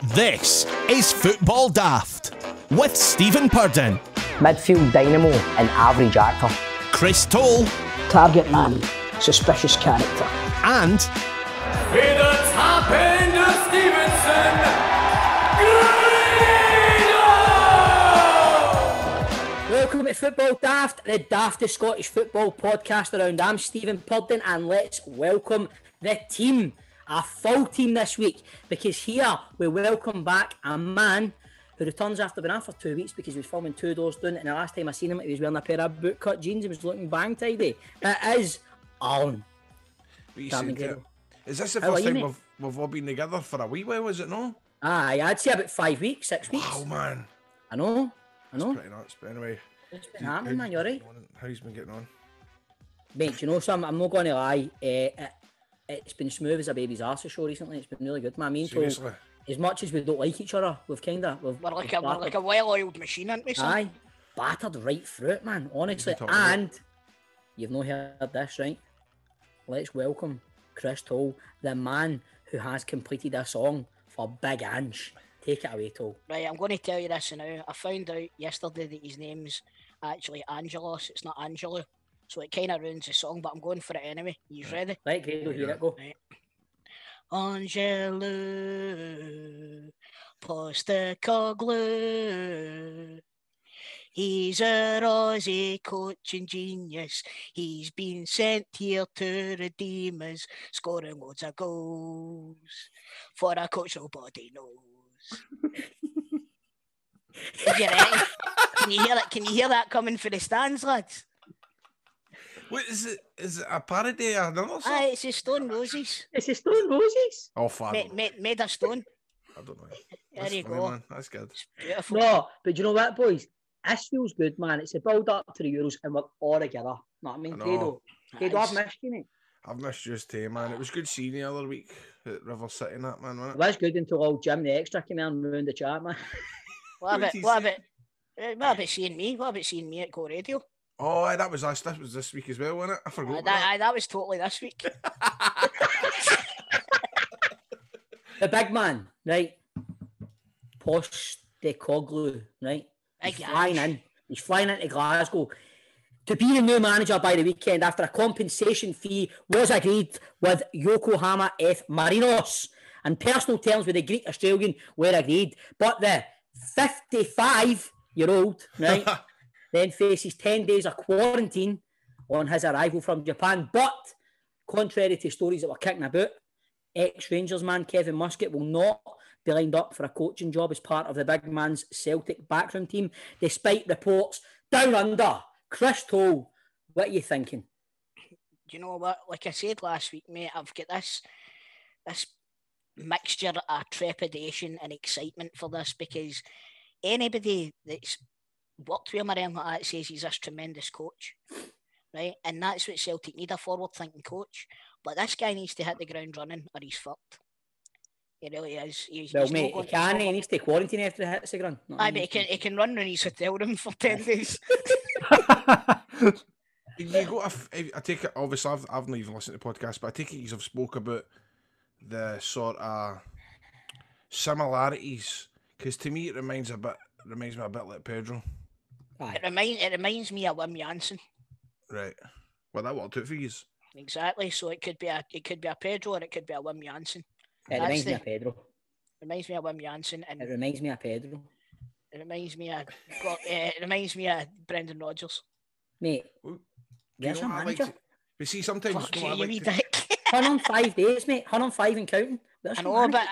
This is Football Daft with Stephen Purden, midfield dynamo and average actor, Chris Toll, target man, suspicious character, and With the top end of Stevenson, Greeno! Welcome to Football Daft, the daftest Scottish football podcast around. I'm Stephen Purden, and let's welcome the team. A full team this week, because here we welcome back a man who returns after being out for 2 weeks because he was filming Two Doors Down, and the last time I seen him he was wearing a pair of bootcut jeans. He was looking bang tidy. It is Alan. Is this the first time we've all been together for a wee while, is it no? Aye, I'd say about 5 weeks, 6 weeks. Wow, man. I know. It's pretty nuts, but anyway. What's been happening, man? You alright? How's been getting on? Mate, do you know something? I'm not going to lie. It's been smooth as a baby's arse show recently. It's been really good, man. Seriously? As much as we don't like each other, we're like a well-oiled machine, aren't we, son? Aye, battered right through it, man, honestly. And you've not heard this, right? Let's welcome Chris Toll, the man who has completed a song for Big Ange. Take it away, Toll. Right, I'm going to tell you this now. I found out yesterday that his name's actually Angelos. It's not Angelo. So it kind of ruins the song, but I'm going for it anyway. You ready? Right, great, here it go. Right. Angelo Postecoglou. He's a Aussie coaching genius. He's been sent here to redeem us, scoring loads of goals for a coach nobody knows. You ready? Can you hear that? Can you hear that coming for the stands, lads? What is it? Is it a parody or another song? Aye, it's a Stone Roses. It's a Stone Roses. Oh, fuck. Made of stone. I don't know. There you funny, go. Man. That's good. It's beautiful. No, but you know what, boys? This feels good, man. It's a build up to the Euros, and we're all together. Know what I mean? Credo, I've missed you, mate. I've missed you too, man. It was good seeing you the other week at River City and that, man, wasn't It was good until old Jim the extra came in and ruined the chat, man. What about seeing me? What about seeing me at Go Radio? Oh, aye, that was this week as well, wasn't it? I forgot. That was totally this week. The big man, right? Postecoglou, right? He's flying into Glasgow to be the new manager by the weekend after a compensation fee was agreed with Yokohama F. Marinos, and personal terms with the Greek Australian were agreed. But the 55-year-old, right, then faces 10 days of quarantine on his arrival from Japan. But contrary to stories that were kicking about, ex-Rangers man Kevin Muscat will not be lined up for a coaching job as part of the big man's Celtic backroom team, despite reports down under. Chris Toll, what are you thinking? Do you know what? Like I said last week, mate, I've got this mixture of trepidation and excitement for this, because anybody that's worked with him around like that says he's this tremendous coach, right? And that's what Celtic need, a forward-thinking coach. But this guy needs to hit the ground running or he's fucked. He really is. He needs to quarantine after he hits the ground. Aye, but he can run in his hotel room for 10 days. You go. I take it. Obviously, I've not even listened to the podcast, but I take it you've spoke about the sort of similarities, because to me it reminds me a bit like Pedro. It reminds me of Wim Jansen. Right. Well, that worked out for you. Exactly. So it could be a Pedro or it could be a Wim Jansen. It reminds me of Pedro. Reminds me of Wim Jansen, and it reminds me of Pedro. It reminds me of Brendan Rodgers. Mate, there's a manager. We see sometimes. Dick. 105 days, mate. 105 and counting. I know, but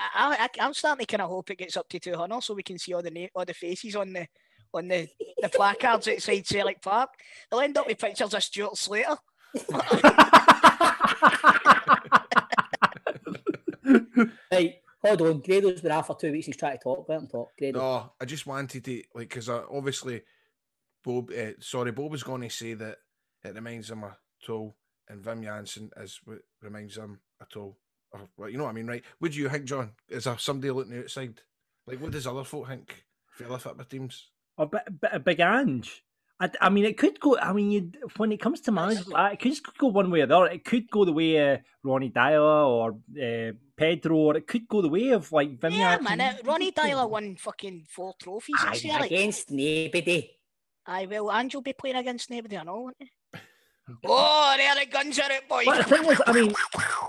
I'm starting to kind of hope it gets up to 200 so we can see all the faces on the placards outside Celtic Park. They'll end up with pictures of Stuart Slater. Right, hold on. Grado's been out for 2 weeks. He's trying to talk. Let him talk. Grado. No, I just wanted to, because obviously, Bob was going to say that it reminds him of Toll, and Wim Jansen is what reminds him of Toll. Or, you know what I mean, right? What do you think, John? Is there somebody looking outside? Like, what does other folk think for the football teams? A Big Ange. I mean, it could go. I mean, when it comes to managers, it could just go one way or the other. It could go the way of Ronnie Dyler or Pedro, or it could go the way of like Vim. Yeah, man. Ronnie Dyler won fucking 4 trophies. Against nobody. Aye, well, Ange will be playing against nobody, I know, won't he? Oh, there the guns are out, boys. But the thing was, I mean,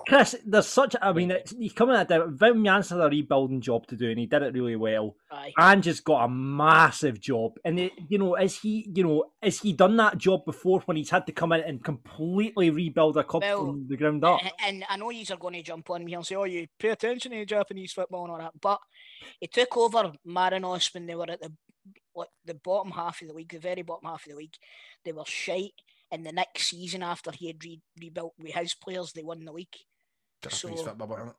Chris, there's such. I mean, he's coming at it. Vim Janssen had a rebuilding job to do, and he did it really well. Aye. And just got a massive job. And is he done that job before when he's had to come in and completely rebuild a club from the ground up? And I know you're going to jump on me and say, "Oh, you pay attention to Japanese football and all that," but he took over Marinos when they were at the bottom half of the league, the very bottom half of the league. They were shite. And the next season, after he had rebuilt with his players, they won the league. Japanese football, isn't it?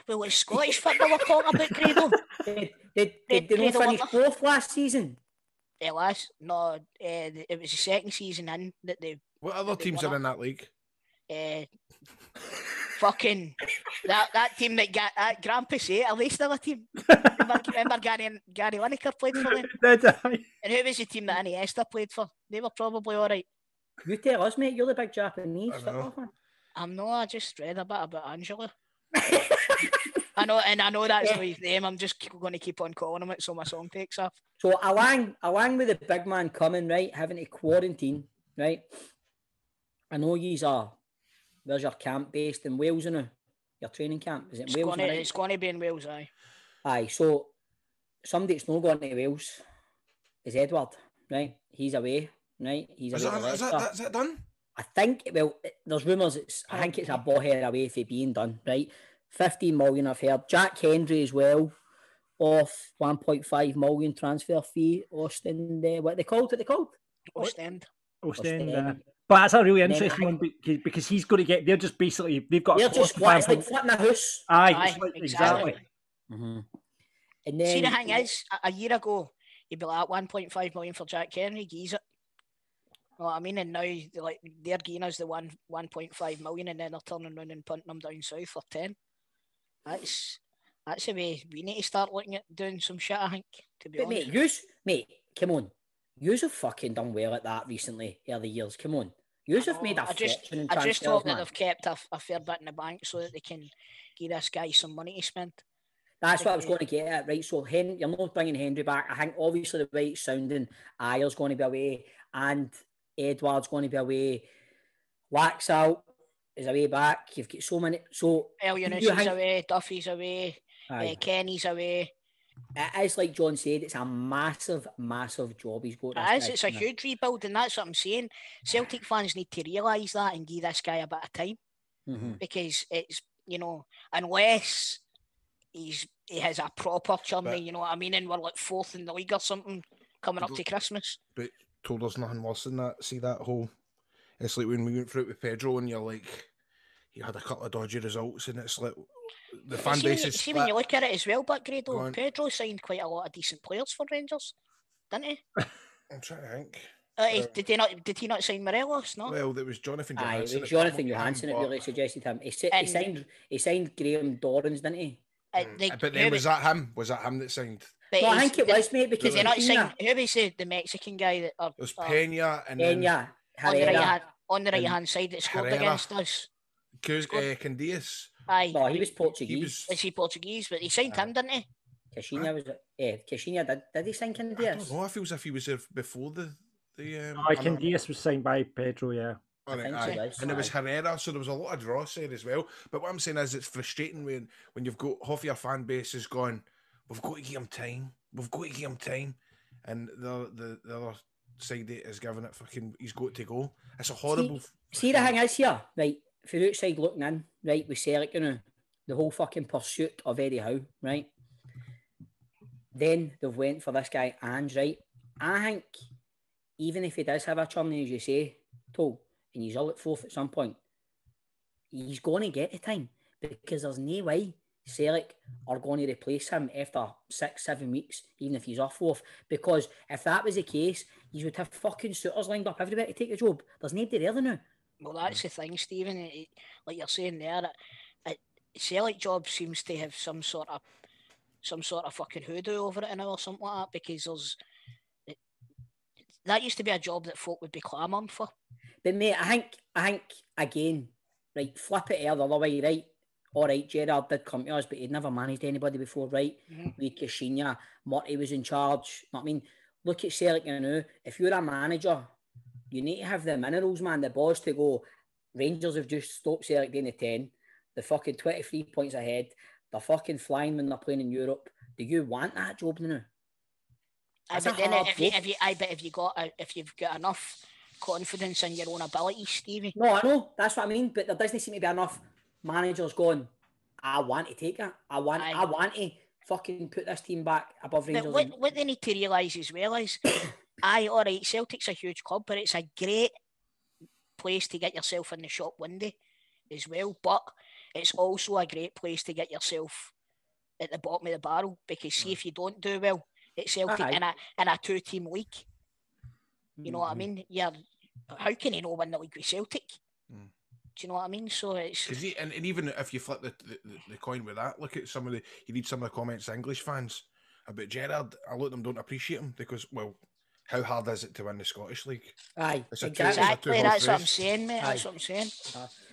Well, it's Scottish football we're talking about, Credo. Did they not finish fourth last season? No, it was the second season in that they... What other teams are in that league? Fucking... that team that got Grampus 8, are they still a team? Remember Gary Lineker played for them? And who was the team that Iniesta played for? They were probably alright. You tell us, mate. You're the big Japanese football fan. I'm not. I just read a bit about Angela. I know that's not his name. I'm just going to keep on calling him it so my song takes off. So along with the big man coming, right, having to quarantine, right? I know where's your camp based in Wales now? Your training camp? Is it in Wales? It's going to be in Wales, aye. Aye, so somebody that's not going to Wales is Edward, right? He's away. Right, is that done? I think. Well, there's rumours. I think it's a Boher away for being done. Right, 15 million I've heard. Jack Hendry as well, off 1.5 million transfer fee. Ostend, what are they called? Ostend. But that's a really interesting one because he's going to get. They're just basically they've got. They're just like flipping a house. Aye, exactly. Mm-hmm. And then, see, the thing is, a year ago he'd be like 1.5 million for Jack Henry. Geese it. You know what I mean? And now they're giving us the 1.5 million, and then they're turning around and punting them down south for 10. That's the way we need to start looking at doing some shit, I think. To be honest, mate, come on, yous have fucking done well at that recently. Early years, come on, yous have made a fortune in transfers. I just hope that they've kept a fair bit in the bank so that they can give this guy some money to spend. That's what I was going to get at, right? So you're not bringing Henry back. I think obviously the right sounding Ayer's going to be away, and Edward's going to be away. Laxalt is away back. You've got so many. So Elyounoussi is away. Duffy's away. Kenny's away. It is like John said. It's a massive, massive job he's got. It's a huge rebuild, and that's what I'm saying. Celtic fans need to realise that and give this guy a bit of time, because it's unless he has a proper journey, you know what I mean, and we're like 4th in the league or something coming up to Christmas. But told us nothing worse than that. See that whole... It's like when we went through it with Pedro and you're like, you had a couple of dodgy results and it's like the fan base is split. See, when you look at it as well, but Grado, Pedro signed quite a lot of decent players for Rangers, didn't he? I'm trying to think. Did he not sign Morelos? No. Well, there was Jonathan Johansson. It was Jonathan Johansson that really suggested him. He signed Graham Dorrans, didn't he? But then was that him? Was that him that signed? No, I think it was, mate, because they're not saying who was the Mexican guy that it was Pena and Pena on the right hand side that scored against us. Candeias. Aye. No, he was Portuguese. Is he Portuguese? But he signed him, didn't he? Caixinha was Caixinha did he sign Candeias? I don't know. I feel as if he was there before the Candeias was signed by Pedro, yeah. And it was Herrera, so there was a lot of dross there as well. But what I'm saying is, it's frustrating when you've got half your fan base is going, we've got to give him time, and the other side is giving it fucking, he's got to go. It's a horrible. See the thing is here, right? From the outside looking in, right, with Celtic, the whole fucking pursuit of Eddie Howe, right? Then they've went for this guy Ange, right? I think even if he does have a churning, as you say, and he's all at 4th at some point, he's going to get the time, because there's no way Celtic are going to replace him after 6-7 weeks, even if he's off 4th. Because if that was the case, you would have fucking suitors lined up everywhere to take the job. There's nobody there now. Well, that's the thing, Stephen. Like you're saying there, Celtic job seems to have some sort of fucking hoodoo over it now or something like that, because that used to be a job that folk would be clamouring for. But mate, I think again, right, flip it here the other way, right? All right, Gerrard did come to us, but he'd never managed anybody before, right? With Caixinha, Murty was in charge. I mean, look at Celtic now. If you're a manager, you need to have the minerals, man, the balls to go. Rangers have just stopped Celtic doing the 10. They're fucking 23 points ahead. They're fucking flying when they're playing in Europe. Do you want that job now? But then if you've got enough confidence in your own abilities, Stevie. No, I know. That's what I mean. But there doesn't seem to be enough managers going, I want to take it. I want to fucking put this team back above Rangers. But what they need to realise as well is, all right, Celtic's a huge club, but it's a great place to get yourself in the shop window as well. But it's also a great place to get yourself at the bottom of the barrel, because see if you don't do well at Celtic in a two-team league, you know what I mean? How can you not win the league with Celtic? Do you know what I mean? So it's and even if you flip the coin with that, look at you read some of the comments English fans about Gerrard. A lot of them don't appreciate him because, well, how hard is it to win the Scottish League? Aye, exactly. That's what I'm saying, mate. That's what I'm saying.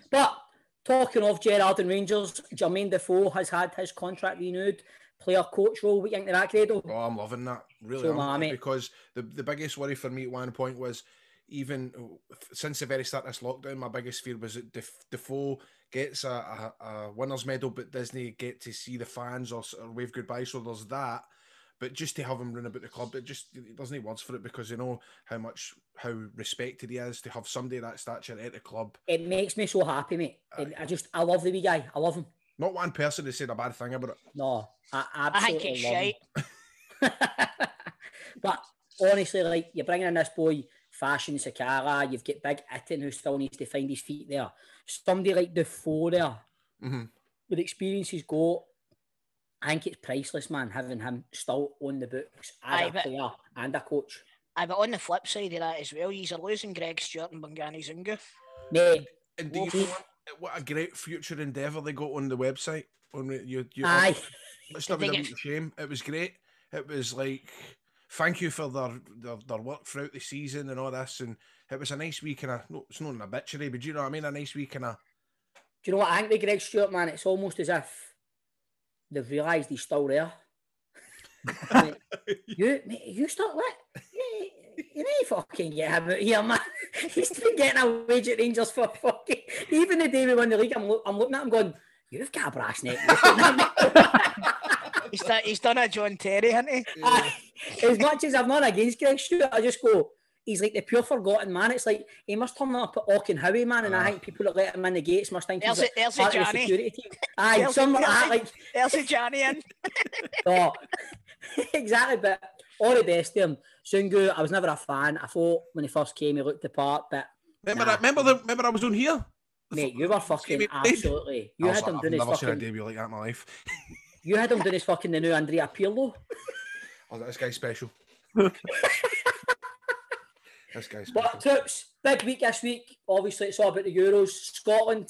But talking of Gerrard and Rangers, Jermaine Defoe has had his contract renewed. Player coach role. What do you think of that, Grado? Oh, I'm loving that. Really, because the biggest worry for me at one point was, even since the very start of this lockdown, my biggest fear was that Defoe gets a winner's medal but doesn't get to see the fans or wave goodbye. So there's that. But just to have him run about the club, it doesn't need words for it, because you know how respected he is to have somebody of that stature at the club. It makes me so happy, mate. I love the wee guy. I love him. Not one person has said a bad thing about it. No, I absolutely think it's shite. But honestly, like, you're bringing in this boy, Fashion Sakara, you've got Big Itten who still needs to find his feet there. Somebody like Defoe there, with the experience he's got, I think it's priceless, man, having him still on the books as a player and a coach. But on the flip side of that as well, you're losing Greg Stewart and Bongani Zungu. Mate, and do you know what a great future endeavour they got on the website? Aye. Let's not be shame. It was great. It was like, thank you for their work throughout the season and all this, and it was a nice week and it's not an obituary, but do you know what I mean? A nice week and a... Do you know what I think with Greg Stewart, man? It's almost as if they've realised he's still there. you still lit? You need fucking get him out here, man. He's been getting a wage at Rangers for fucking... Even the day we won the league, I'm looking at him going, you've got a brass neck. He's done a John Terry, hasn't he? As much as I'm not against Greg Stewart, I just go, he's like the pure forgotten man. It's like, he must turn up at Auchenhowie, man, and I think people that let him in the gates must think he's there's part of the security team. Aye, something like that. Like, there's a Johnny in. No, exactly, but all the best to him. Zungu, I was never a fan. I thought when he first came, he looked the part, but... Remember I was on here? Mate, you were fucking absolutely... You had him doing his fucking... I've never seen a debut like that in my life. You had him doing his fucking the new Andrea Pirlo. Oh, this guy's special. This guy's special. But Troops, big week this week. Obviously, it's all about the Euros. Scotland.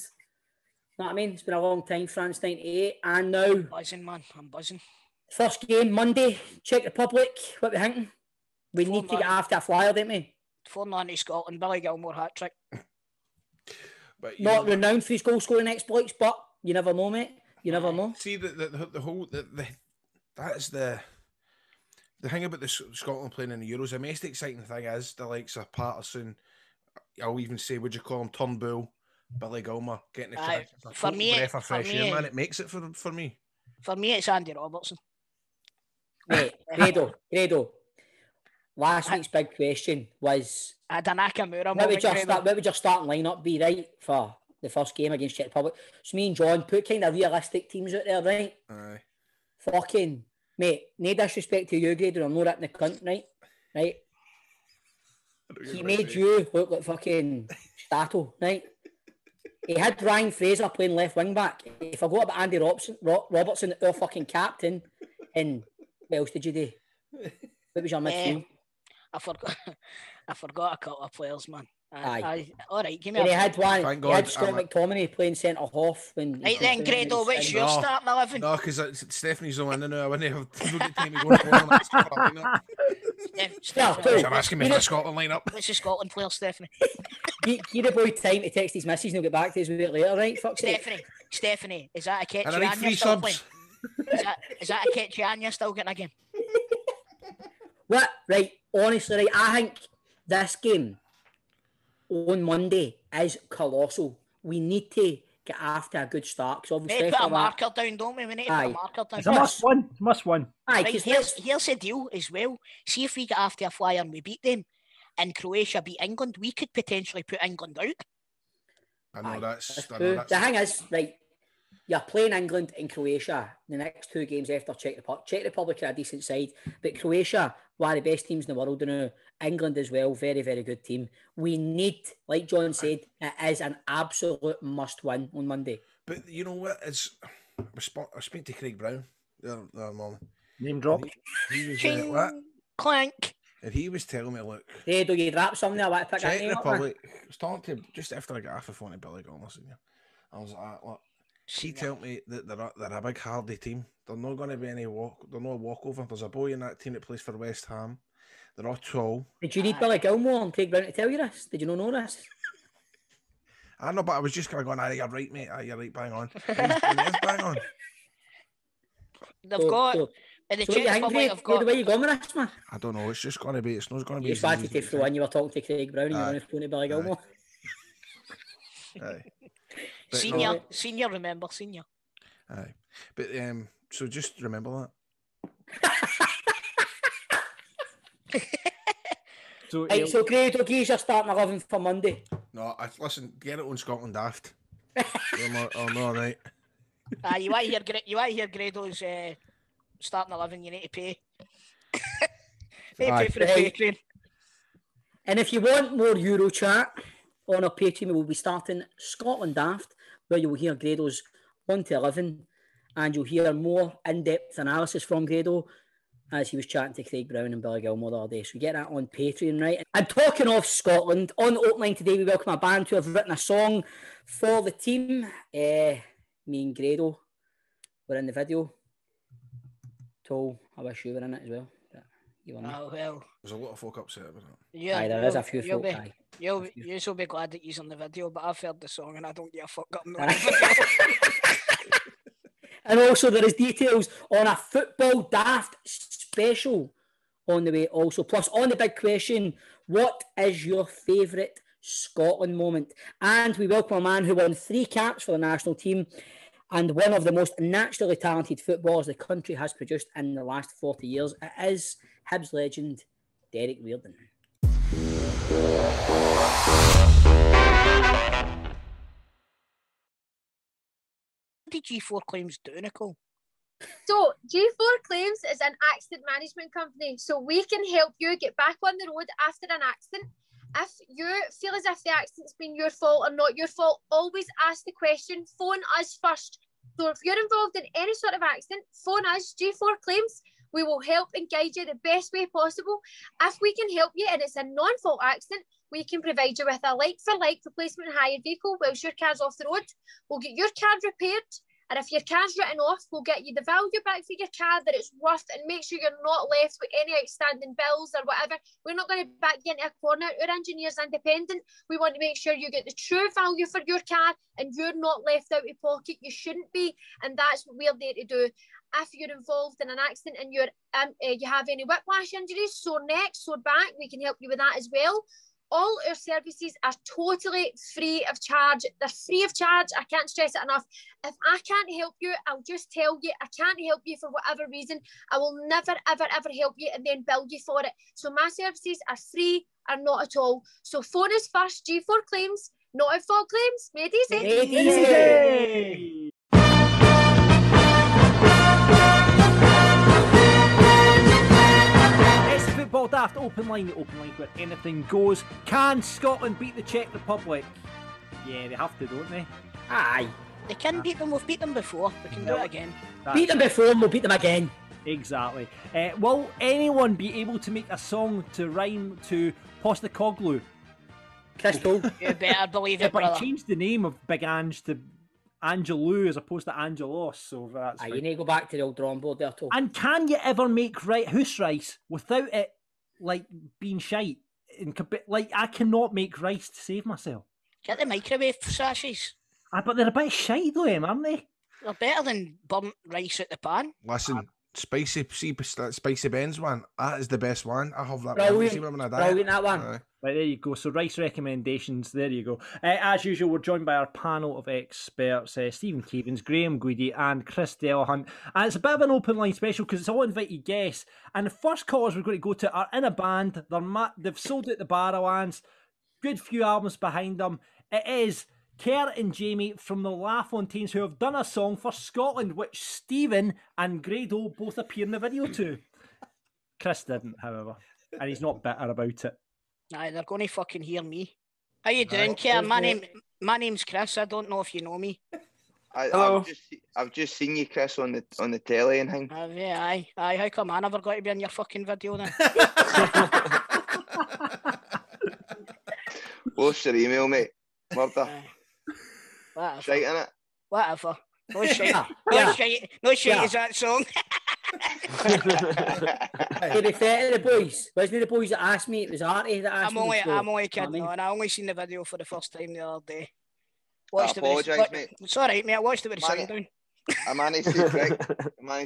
Know what I mean? It's been a long time. France 98. And now... Buzzing, man. I'm buzzing. First game, Monday. Czech Republic. What are we thinking? We need to get after a flyer, don't we? 4-0 to Scotland. Billy Gilmore hat-trick. Not renowned for his goal-scoring exploits, but you never know, mate. You never know. See, the whole... That is the thing about the Scotland playing in the Euros. The most exciting thing is the likes of Patterson, I'll even say, would you call him, Turnbull, Billy Gilmore, getting the chance. For me, breath of fresh air, man. It makes it for me. For me, it's Andy Robertson. Wait, Grado. Last week's big question was... Nakamura. What would your starting lineup be, right, for the first game against Czech Republic? So me and John put kind of realistic teams out there, right? Aye. Fucking... Mate, no disrespect to you, Grado, I'm not at the cunt, right? Right? He made you look like fucking Stato, right? He had Ryan Fraser playing left wing back. He forgot about Andy Robertson, our fucking captain. And what else did you do? What was your midfield? I forgot a couple of players, man. Aye. All right, give me. And he had Scott McTominay playing centre half. Right then, Grado, what's your starting 11? No, because Stephanie's on in now. I wouldn't have time to go and Stephanie, I'm asking me for the Scotland lineup. what's the Scotland player, Stephanie? Give the boy time to text his missus and he'll get back to us a bit later, right? Fuck's sake. Stephanie, is that a And I need Ketchian 3 you're still playing? subs. Is that a Ketchian you're still getting again? What? Right, honestly, right, I think this game on Monday is colossal. We need to get after a good start. Because We obviously, need to put a after that- marker down, don't we? We need to put Aye. a marker down. It's a must-win. Must-win. Aye, Right, 'cause here's the deal as well. See if we get after a flyer and we beat them, and Croatia beat England, we could potentially put England out. I know Aye, that's. that's I true. know that's. The thing is, right, you're playing England and Croatia the next 2 games after Czech Republic. Czech Republic are a decent side, but Croatia, one of the best teams in the world now. England as well, very, very good team. We need, like John said, it is an absolute must-win on Monday. But you know what? I speak to Craig Brown the other morning. Name drop. He was Ching, what? clank. And he was telling me, look, Redo, you drop something, I want to pick that Czech name up, man. Republic. I was talking to just after I got off the phone to Billy Gilmore, I was like, look, he told me that they're a big hardy team. They're not going to be any they're not a walkover. There's a boy in that team that plays for West Ham. They're all tall. Did you need Billy Gilmore and Craig Brown to tell you this? Did you not know this? I know, but I was just kind of going, you're right, mate. You're right, bang on. He is bang on. They've got in the So what you Czech think, Republic. Craig? I've Where got. the way you going with this, man? I don't know. It's just going to be. It's not going to be. You just wanted to throw in, you were talking to Craig Brown and you were Aye. on the phone to Billy Gilmore. Aye. But Senior, no, senior, remember, senior. aye. But so just remember that. So, Right, so Craig, okay, you're starting 11 for Monday. No, listen. Get it on Scotland Daft. I'm all right. You want to hear Grado's starting 11? You need to pay. Aye. Pay for the Right. Patreon. And if you want more Euro chat on our Patreon, we will be starting Scotland Daft, where you'll hear Grado's 1 to 11, and you'll hear more in-depth analysis from Grado as he was chatting to Craig Brown and Billy Gilmore the other day. So get that on Patreon, right? And talking of Scotland, on the opening today, we welcome a band who have written a song for the team. Me and Grado were in the video. Toll, I wish you were in it as well. But you were not. Oh well. There's a lot of folk upset about it. Yeah, Aye, there is a few you'll folk. be, Aye. you'll be glad that he's on the video, but I've heard the song and I don't give a fuck. I'm not on Aye. the video. And also there is details on a Football Daft special on the way also. Plus on the big question, what is your favourite Scotland moment? And we welcome a man who won 3 caps for the national team and one of the most naturally talented footballers the country has produced in the last 40 years. It is Hibs legend Derek Reardon. What did G4 Claims do, Nicole? So G4 Claims is an accident management company, so we can help you get back on the road after an accident. If you feel as if the accident's been your fault or not your fault, always ask the question, phone us first. So if you're involved in any sort of accident, phone us, G4 Claims. We will help and guide you the best way possible. If we can help you and it's a non-fault accident, we can provide you with a like-for-like replacement hired vehicle whilst your car's off the road. We'll get your car repaired, and if your car's written off, we'll get you the value back for your car that it's worth and make sure you're not left with any outstanding bills or whatever. We're not going to back you into a corner. Our engineer's independent. We want to make sure you get the true value for your car and you're not left out of pocket. You shouldn't be, and that's what we're there to do. If you're involved in an accident and you have any whiplash injuries, sore neck, sore back, we can help you with that as well. All our services are totally free of charge. They're free of charge. I can't stress it enough. If I can't help you, I'll just tell you I can't help you for whatever reason. I will never, ever, ever help you and then bill you for it. So my services are free or not at all. So phone us first, G4 Claims, not at fault claims. Made easy. Made easy. It's the Football Daft open line, the open line where anything goes. Can Scotland beat the Czech Republic? Yeah, they have to, don't they? Aye. They can beat them. We've beat them before. We can do it again. Beat them before and we'll beat them again. Exactly. Will anyone be able to make a song to rhyme to Postecoglou? Crystal. You better believe Yeah, it, but brother. he changed the name of Big Ange to Angelou as opposed to Angelos, so that's Aye, fine. you need to go back to the old drawing board there, too. And can you ever make Hoosh rice without it like being shite. Like I cannot make rice to save myself. Get the microwave sachets. But they're a bit shite though, aren't they? They're better than burnt rice out the pan. Listen, spicy Ben's one. That is the best one. I have that Brilliant. one. Brilliant, that one. Right, there you go. So rice recommendations. There you go. As usual, we're joined by our panel of experts: Stephen Keevins, Graham Guidi, and Chris Delahunt. And it's a bit of an open line special because it's all invited guests. And the first callers we're going to go to are in a band. They've sold out the Barrowlands. Good few albums behind them. It is Kerr and Jamie from the LaFontaines, who have done a song for Scotland, which Stephen and Grado both appear in the video to. Chris didn't, however, and he's not bitter about it. Aye, they're going to fucking hear me. How you doing, Kerr? My name's Chris. I don't know if you know me. I've just seen you, Chris, on the telly and thing. Yeah, aye. How come I never got to be in your fucking video then? What's your email, mate? Murder. Whatever. Shite in it. Whatever. No shite. No shite is that song. To be fair to the boys, wasn't it the boys that asked me? It was Artie that asked me. I'm only kidding, and I only seen the video for the first time the other day. I apologise, mate. It's alright, mate. I watched it with the sound down. I managed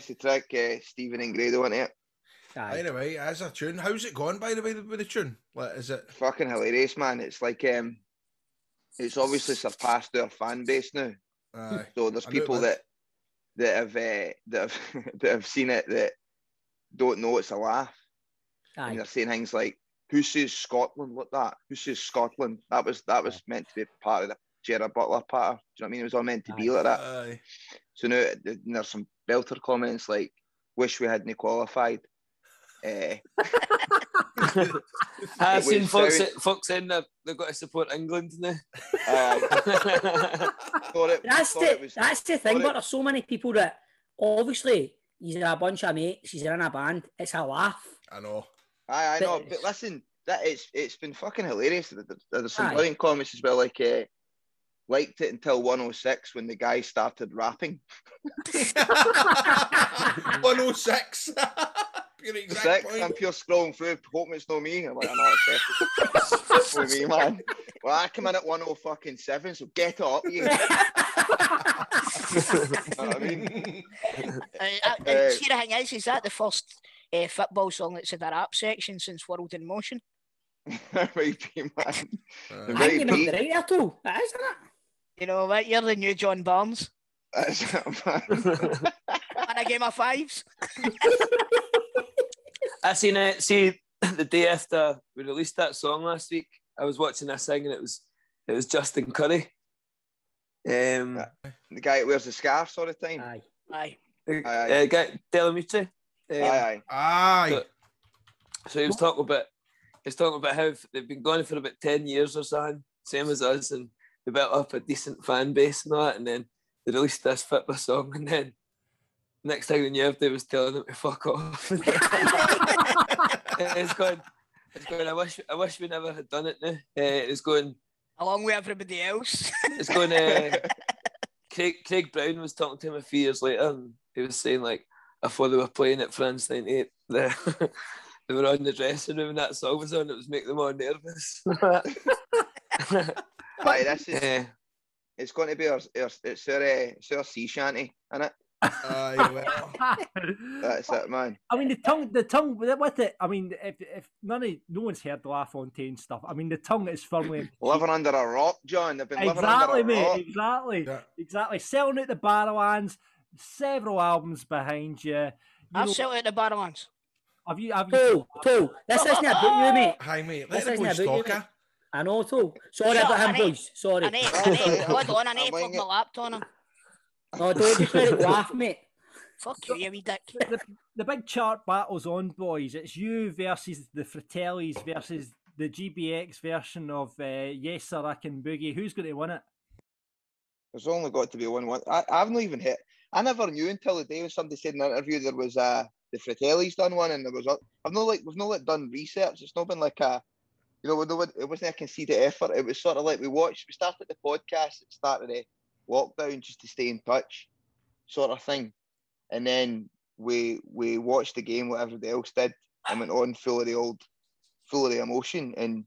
to trick Stephen and Grado into it. Anyway, as a tune, how's it going, by the way, with the tune? Like, is it fucking hilarious, man? It's like it's obviously surpassed our fan base now. So there's people that have seen it that don't know it's a laugh. And they're saying things like, "Who says Scotland like that? Who says Scotland?" That was meant to be part of the Gerard Butler patter. Do you know what I mean? It was all meant to be like that. So now there's some belter comments like, "Wish we hadn't qualified." I've seen folks saying that they've got to support England now. That's the thing, but there's so many people that obviously you're a bunch of mates, you're in a band, it's a laugh. I know. I know, but listen, it's been fucking hilarious. There's some brilliant comments as well, like liked it until 106 when the guy started rapping. 106. I'm pure scrolling through, hoping it's not me. I'm like, I know it's for me, man. Well, I come in at 107, so get up, you. You know what I mean? See, the thing is that the first football song that's in the rap section since World in Motion? Might be, man. I think you might be right there too. That is, isn't it? You know what? You're the new John Barnes. That's it, man. And a game of fives. I seen it. See, the day after we released that song last week, I was watching this thing, and it was Justin Curry. The guy that wears the scarf all the time. Aye. Guy Delamucci. Aye. So he was talking about how they've been going for about 10 years or something, same as us, and they built up a decent fan base and all that, and then they released this football song, and then next thing they knew, they was telling them to fuck off. It's going. I wish we never had done it now. It's going along with everybody else. It's going. Craig Brown was talking to him a few years later, and he was saying like, I thought they were playing at France '98. They were on the dressing room and that song was on. It was making them all nervous. Aye, this is. It's going to be our sea shanty, isn't it? That's it, man. I mean, the tongue with it. I mean, if no one's heard the LaFontaine stuff, I mean, the tongue is firmly living under a rock, John. They've been living under a rock. Exactly. Selling out the Barrowlands, several albums behind you. I've sold out the Barrowlands. Have you? Tool. This isn't about you, mate. Hi, mate. Let the boys talk. I know, Tool. Sorry about him, boys. Sorry. I need to plug my laptop on him. No, don't just let it laugh, mate. Fuck you wee dick. The big chart battle's on, boys. It's you versus the Fratellis versus the GBX version of Yes Sir I Can Boogie. Who's going to win it? There's only got to be one. I've not even hit. I never knew until the day when somebody said in an interview there was the Fratellis done one, and there was we've not done research. It's not been like a, it wasn't a conceited effort. It was sort of like we started the podcast at the start of the lockdown just to stay in touch, sort of thing, and then we watched the game what everybody else did and went on full of the old full of the emotion and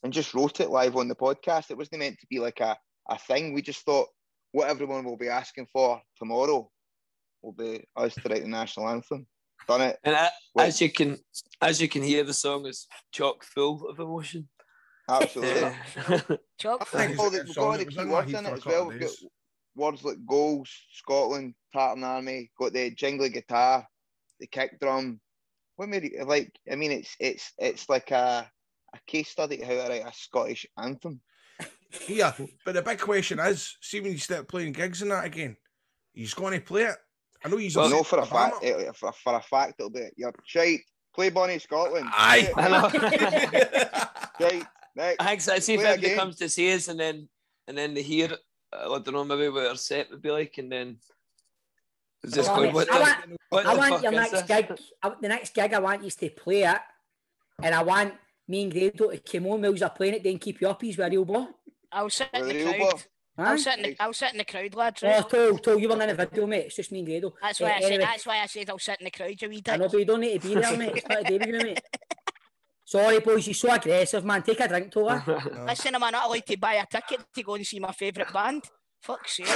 just wrote it live on the podcast. It wasn't meant to be like a thing. We just thought what everyone will be asking for tomorrow will be us to write the national anthem. Done it. And as you can hear, the song is chock full of emotion. Absolutely. Chock full. We've got the key words in it as well. We've got words like goals, Scotland, Tartan Army, got the jingly guitar, the kick drum. What made it like? I mean, it's like a case study of how to write a Scottish anthem. Yeah, but the big question is, see when you start playing gigs and that again, he's going to play it. I know he's. Well, no, for a fact, it'll be you're shite. Play Bonnie Scotland. Aye. I know. Right. Next. I see if Play anybody again. comes to see us and then they hear, I don't know, maybe what our set would be like, and then it's just going, what I the want fuck your is next this? gig. The next gig, I want you to play it, and I want me and Grado to come on whilst they're playing it, then keep you up. He's with a real boy. I'll sit in With the a real crowd. boy. I'll sit in the crowd, lads. Oh, Right? Toll, you weren't in the video, mate. It's just me and Grado. That's why Anyway, that's why I said I'll sit in the crowd, you wee I dick. know, but you don't need to be there, mate. It's not a day with you, mate. Sorry, boys, you're so aggressive, man. Take a drink, Tola. Listen, I'm not allowed to buy a ticket to go and see my favourite band. Fuck's sake.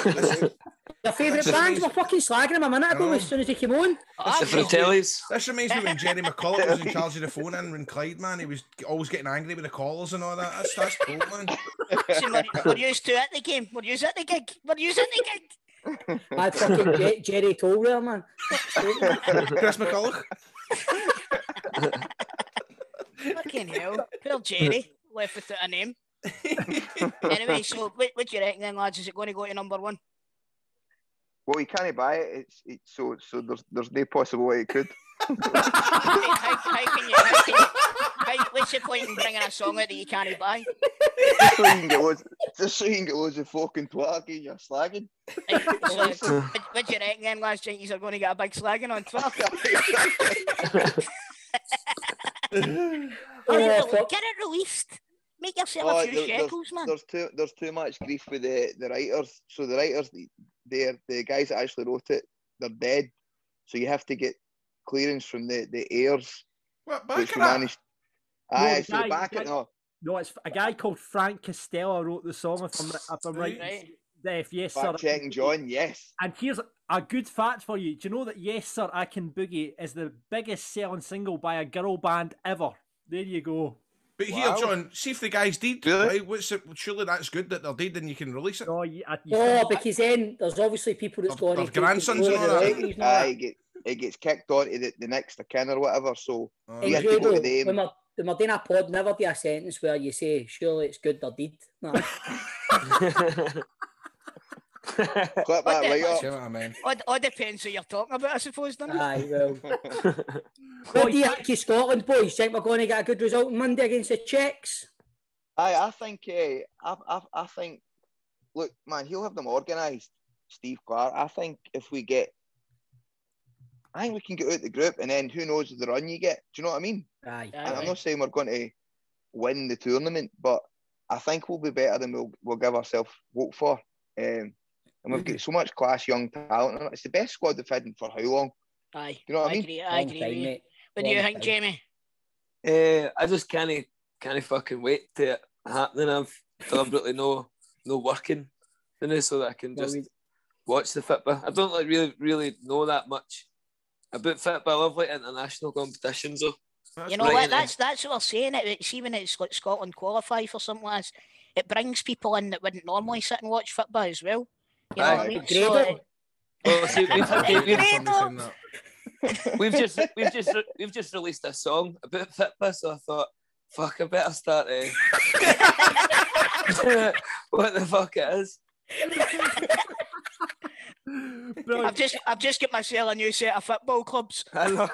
Your favourite band? We're fucking slagging him a minute ago as soon as he came on. The Fratellis. This reminds me when Jerry McCullough was in charge of the phone in Clyde, man. He was always getting angry with the callers and all that. That's cool, man. Listen, we're used to it at the game. We're used at the gig. We're used at the gig. I had fucking Jerry Toll there, man. Chris McCullough. Fucking hell. Poor Jerry. Left without a name. Anyway, so what do you reckon then, lads? Is it going to go to number one? Well, you can't buy it. So there's no possible way it could. What's the point in bringing a song out that you can't buy? Just so you can get loads of fucking twat and you're slagging. So, what do you reckon then, lads? Think you're going to get a big slagging on Twitter? Get it released. Make yourself a few shekels, man. There's too much grief with the writers. So the writers, the guys that actually wrote it, they're dead. So you have to get clearance from the heirs. What, back Which of we that? managed. No, Aye, the so guy- back guy- it no. No, it's a guy called Frank Costello wrote the song, if I'm right. Right. Yes, sir. Fact checking, John. Yes. And here's a good fact for you. Do you know that Yes Sir, I Can Boogie is the biggest selling single by a girl band ever? There you go. But here, Wow. John, see if the guy's dead. Really? Right? What's it? Surely that's good that they're dead and you can release it. No, Oh, because then there's obviously people that's going Of to grandsons and all that. It gets kicked on to the next of kin or whatever. So Oh. you And have to go Grado, to them. when we're doing a pod, never do a sentence where you say, surely it's good they're dead. No. Clip that right up. See what I mean? All depends who you're talking about, I suppose, doesn't it? Aye, well. What do you think of Scotland, boys? Think we're going to get a good result on Monday against the Czechs? I think. I think. Look, man, he'll have them organised. Steve Clark. I think if we get, I think we can get out the group, and then who knows the run you get. Do you know what I mean? Aye. And I'm not saying we're going to win the tournament, but I think we'll be better than we'll give ourselves hope for. And we've got so much class, young talent. It's the best squad they've had for how long? Aye. You know what I mean? Agree, I agree. Long time, with you. mate. What do you Long think, time. Jamie? I just can't fucking wait to it happening. I've deliberately no working in it so that I can just watch the football. I don't like really know that much about football. I love like international competitions though. You know what? That's what we're saying. See, when it's like Scotland qualify for something like this, it brings people in that wouldn't normally sit and watch football as well. You know what I mean? Grado. Well, see, Grado. we've just released a song about football, so I thought, fuck, I better start. What the fuck it is? I've just got myself a new set of football clubs. I know.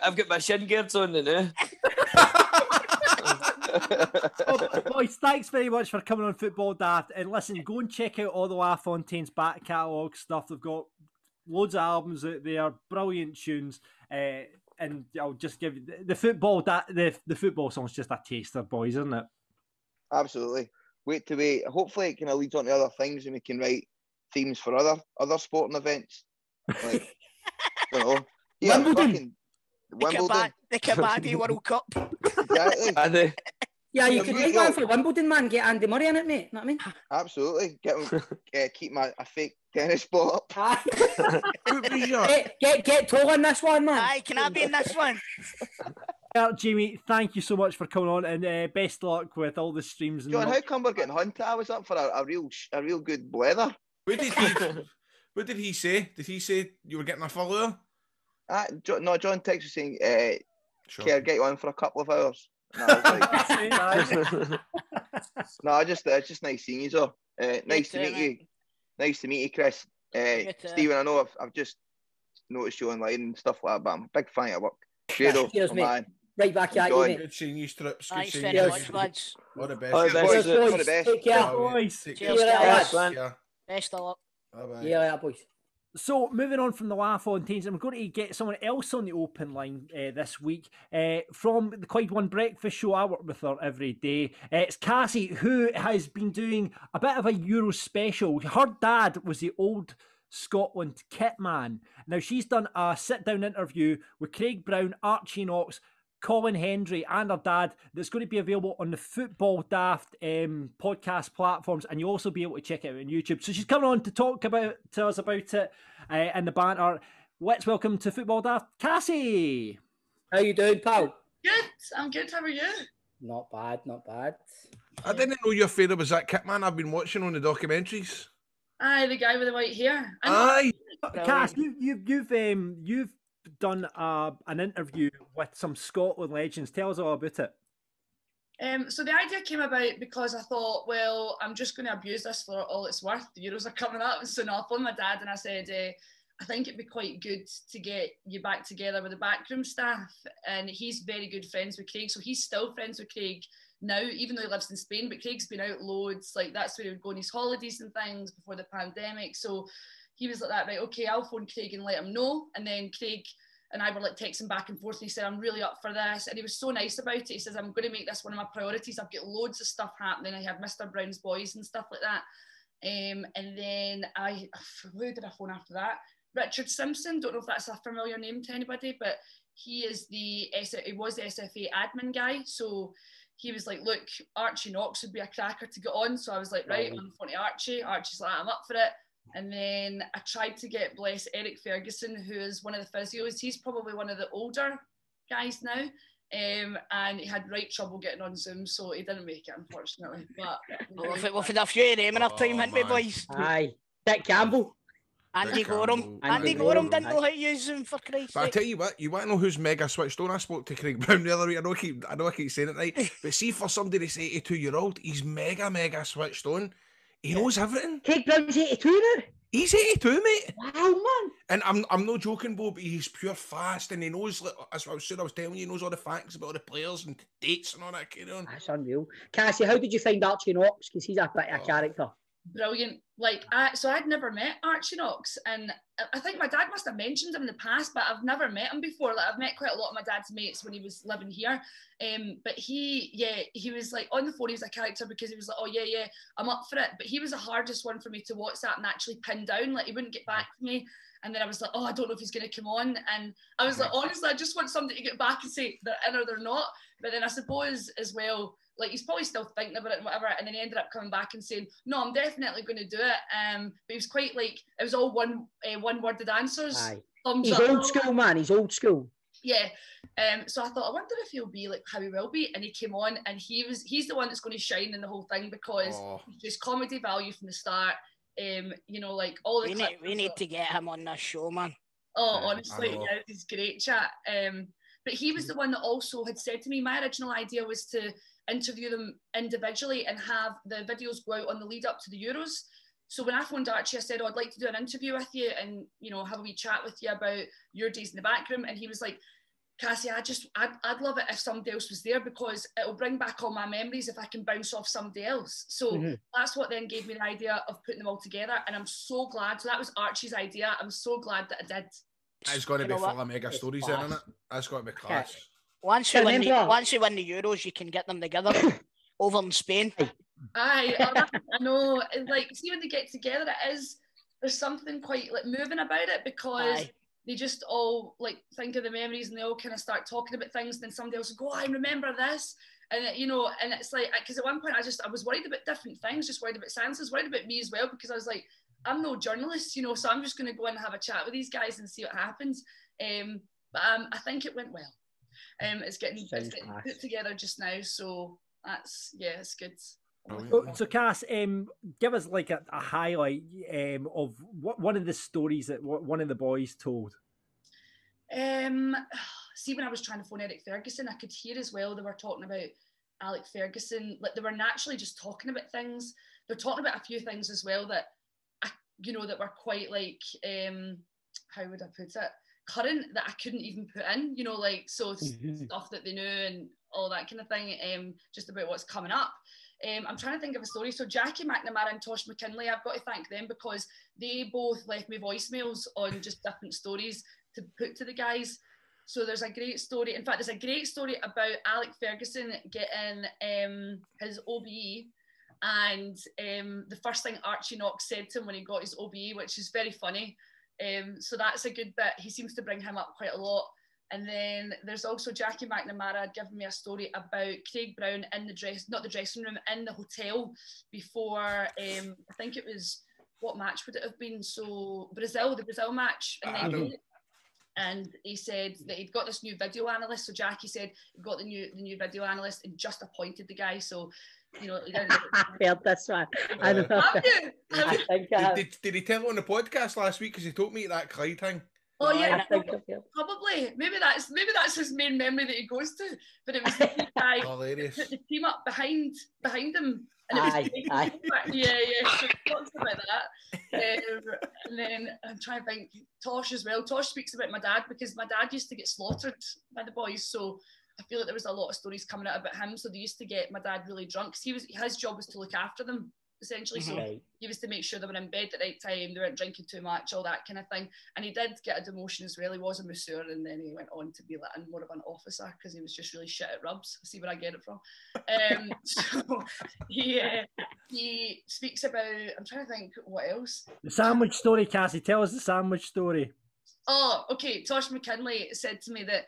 I've got my shin guards on now. Boys, thanks very much for coming on Football Daft. And listen, go and check out all the LaFontaine's back catalogue stuff. They've got loads of albums out there, brilliant tunes. And I'll just give you the football. The football song's just a taster, boys, isn't it? Absolutely. Wait. Hopefully, it kind of leads on to other things, and we can write themes for other sporting events. Like, I don't know. Yeah, Wimbledon. fucking Wimbledon. The Kabaddi World Cup. Exactly. Yeah, you could make one for Wimbledon, man. Get Andy Murray in it, mate. Know what I mean? Absolutely. Keep a fake tennis ball up. Get Toll in this one, man. Aye, can I be in this one? Jamie, thank you so much for coming on, and best luck with all the streams. And John, how come we're getting hunted? I was up for a real good blether. What did he say? Did he say you were getting a follower? No, John texted saying, Sure. "Can I get you on for a couple of hours?" No, it's just nice seeing you, so nice to meet you. Nice to meet you, Chris. Stephen, I know I've just noticed you online and stuff like that, but I'm a big fan of your work. Cheers, mate. Man. Right back at you, mate. Good seeing you, Strips. Good Thanks seeing very you. much, lads. All the best. All the best. Cheers, All the best. Take care. Boys. Take Cheers, care. guys. Yeah. Best of luck. Bye-bye. Yeah, boys. So, moving on from the LaFontaines, I'm going to get someone else on the open line this week from the Clyde One Breakfast Show. I work with her every day. It's Cassie, who has been doing a bit of a Euro special. Her dad was the old Scotland kit man. Now, she's done a sit-down interview with Craig Brown, Archie Knox, Colin Hendry and her dad that's going to be available on the Football Daft podcast platforms, and you'll also be able to check it out on YouTube. So she's coming on to talk to us about it and the banter. Let's welcome to Football Daft, Cassie. How you doing, pal? Good, I'm good. How are you? Not bad, not bad. I didn't know your favourite was that Kitman I've been watching on the documentaries. Aye, the guy with the white hair. Aye. Cass, you've done an interview with some Scotland legends. Tell us all about it. So the idea came about because I thought, well, I'm just going to abuse this for all it's worth. The Euros are coming up soon. I phoned my dad and I said, I think it'd be quite good to get you back together with the backroom staff. And he's very good friends with Craig, so he's still friends with Craig now, even though he lives in Spain. But Craig's been out loads. Like, that's where he would go on his holidays and things before the pandemic. So he was like that, right, okay, I'll phone Craig and let him know. And then Craig and I were like texting back and forth, and he said, I'm really up for this. And he was so nice about it. He says, I'm going to make this one of my priorities. I've got loads of stuff happening. I have Mr. Brown's Boys and stuff like that. And then who did I phone after that? Richard Simpson. Don't know if that's a familiar name to anybody, but he was the SFA admin guy. So he was like, look, Archie Knox would be a cracker to get on. So I was like, right, I'm on the phone to Archie. Archie's like, I'm up for it. And then I tried to get, bless, Eric Ferguson, who is one of the physios. He's probably one of the older guys now. And he had right trouble getting on Zoom, so he didn't make it, unfortunately. But we've had a few of them in our time, haven't we, boys? Aye. Dick Campbell. Andy Gorham. Andy Gorham didn't know how to use Zoom, for Christ's sake. But I tell you what, you want to know who's mega switched on? I spoke to Craig Brown the other week. I know I keep saying it right, but see, for somebody that's 82-year-old, he's mega switched on. He knows everything. Craig Brown's 82 now? He's 82, mate. Wow, man. And I'm not joking, Bob. He's pure fast, and he knows. As I was telling you, he knows all the facts about all the players and dates and all that kind of. That's unreal. Cassie, how did you find Archie Knox? Because he's a bit of a character. Brilliant. Like, so I'd never met Archie Knox, and I think my dad must have mentioned him in the past, but I've never met him before. Like, I've met quite a lot of my dad's mates when he was living here. But he was like on the phone. He was a character because he was like, oh yeah, I'm up for it. But he was the hardest one for me to WhatsApp and actually pin down. Like, he wouldn't get back to me. And then I was like, oh, I don't know if he's going to come on. And I was like, honestly, I just want somebody to get back and say they're in or they're not. But then I suppose as well, like, he's probably still thinking about it and whatever. And then he ended up coming back and saying, no, I'm definitely going to do it. But he was quite like, it was all one-worded answers. Aye. He's old school, man. He's old school. Yeah. So I thought, I wonder if he'll be like how he will be. And he came on, and he's the one that's going to shine in the whole thing, because there's comedy value from the start. Like all the we need to get him on this show, man. Oh, honestly, yeah, he's great chat. But he was the one that also had said to me, my original idea was to interview them individually and have the videos go out on the lead up to the Euros. So when I phoned Archie, I said, I'd like to do an interview with you and, have a wee chat with you about your days in the back room. And he was like, Cassie, I'd love it if somebody else was there, because it'll bring back all my memories if I can bounce off somebody else. So that's what then gave me the idea of putting them all together. And I'm so glad. So that was Archie's idea. I'm so glad that I did. It's going to be full of mega stories in it. That's got to be class. Once we win the Euros, you can get them together over in Spain. Aye, I know. Like, see, when they get together, there's something quite like moving about it, because they just all like think of the memories and they all kind of start talking about things. And then somebody else will go, I remember this. And, you know, and it's like, because at one point I was worried about different things, just worried about silence. I was worried about me as well, because I was like, I'm no journalist, you know, so I'm just going to go in and have a chat with these guys and see what happens. But I think it went well. It's getting put together just now. So that's, yeah, it's good. So Cass, give us like a highlight of one of the stories that one of the boys told. See, when I was trying to phone Eric Ferguson, I could hear as well they were talking about Alec Ferguson. Like they were naturally just talking about things. They're talking about a few things as well that, you know, that were quite like, how would I put it? Current, that I couldn't even put in, you know, like, so stuff that they knew and all that kind of thing, just about what's coming up. I'm trying to think of a story. So Jackie McNamara and Tosh McKinley, I've got to thank them because they both left me voicemails on just different stories to put to the guys. So there's a great story. In fact, there's a great story about Alec Ferguson getting his OBE. And the first thing Archie Knox said to him when he got his OBE, which is very funny. So that's a good bit. He seems to bring him up quite a lot. And then there's also Jackie McNamara giving me a story about Craig Brown in the not the dressing room, in the hotel before, I think it was, what match would it have been? So the Brazil match. And he said that he'd got this new video analyst. So Jackie said he got the new video analyst and just appointed the guy. So, you know, he didn't. I heard this one. I know. Did he tell it on the podcast last week? Because he told me that Clyde thing. Oh yeah, probably. Maybe that's his main memory that he goes to. But it was the guy put the team up behind him. And it was yeah. So he talks about that. And then I'm trying to think, Tosh as well. Tosh speaks about my dad because my dad used to get slaughtered by the boys. So I feel like there was a lot of stories coming out about him. So they used to get my dad really drunk. His job was to look after them, essentially. So he was to make sure they were in bed at the right time, they weren't drinking too much, all that kind of thing. And he did get a demotion as well. He was a masseur and then he went on to be like more of an officer because he was just really shit at rubs. See where I get it from. So he speaks about, I'm trying to think what else. The sandwich story, Cassie. Tell us the sandwich story. Oh, okay. Tosh McKinley said to me that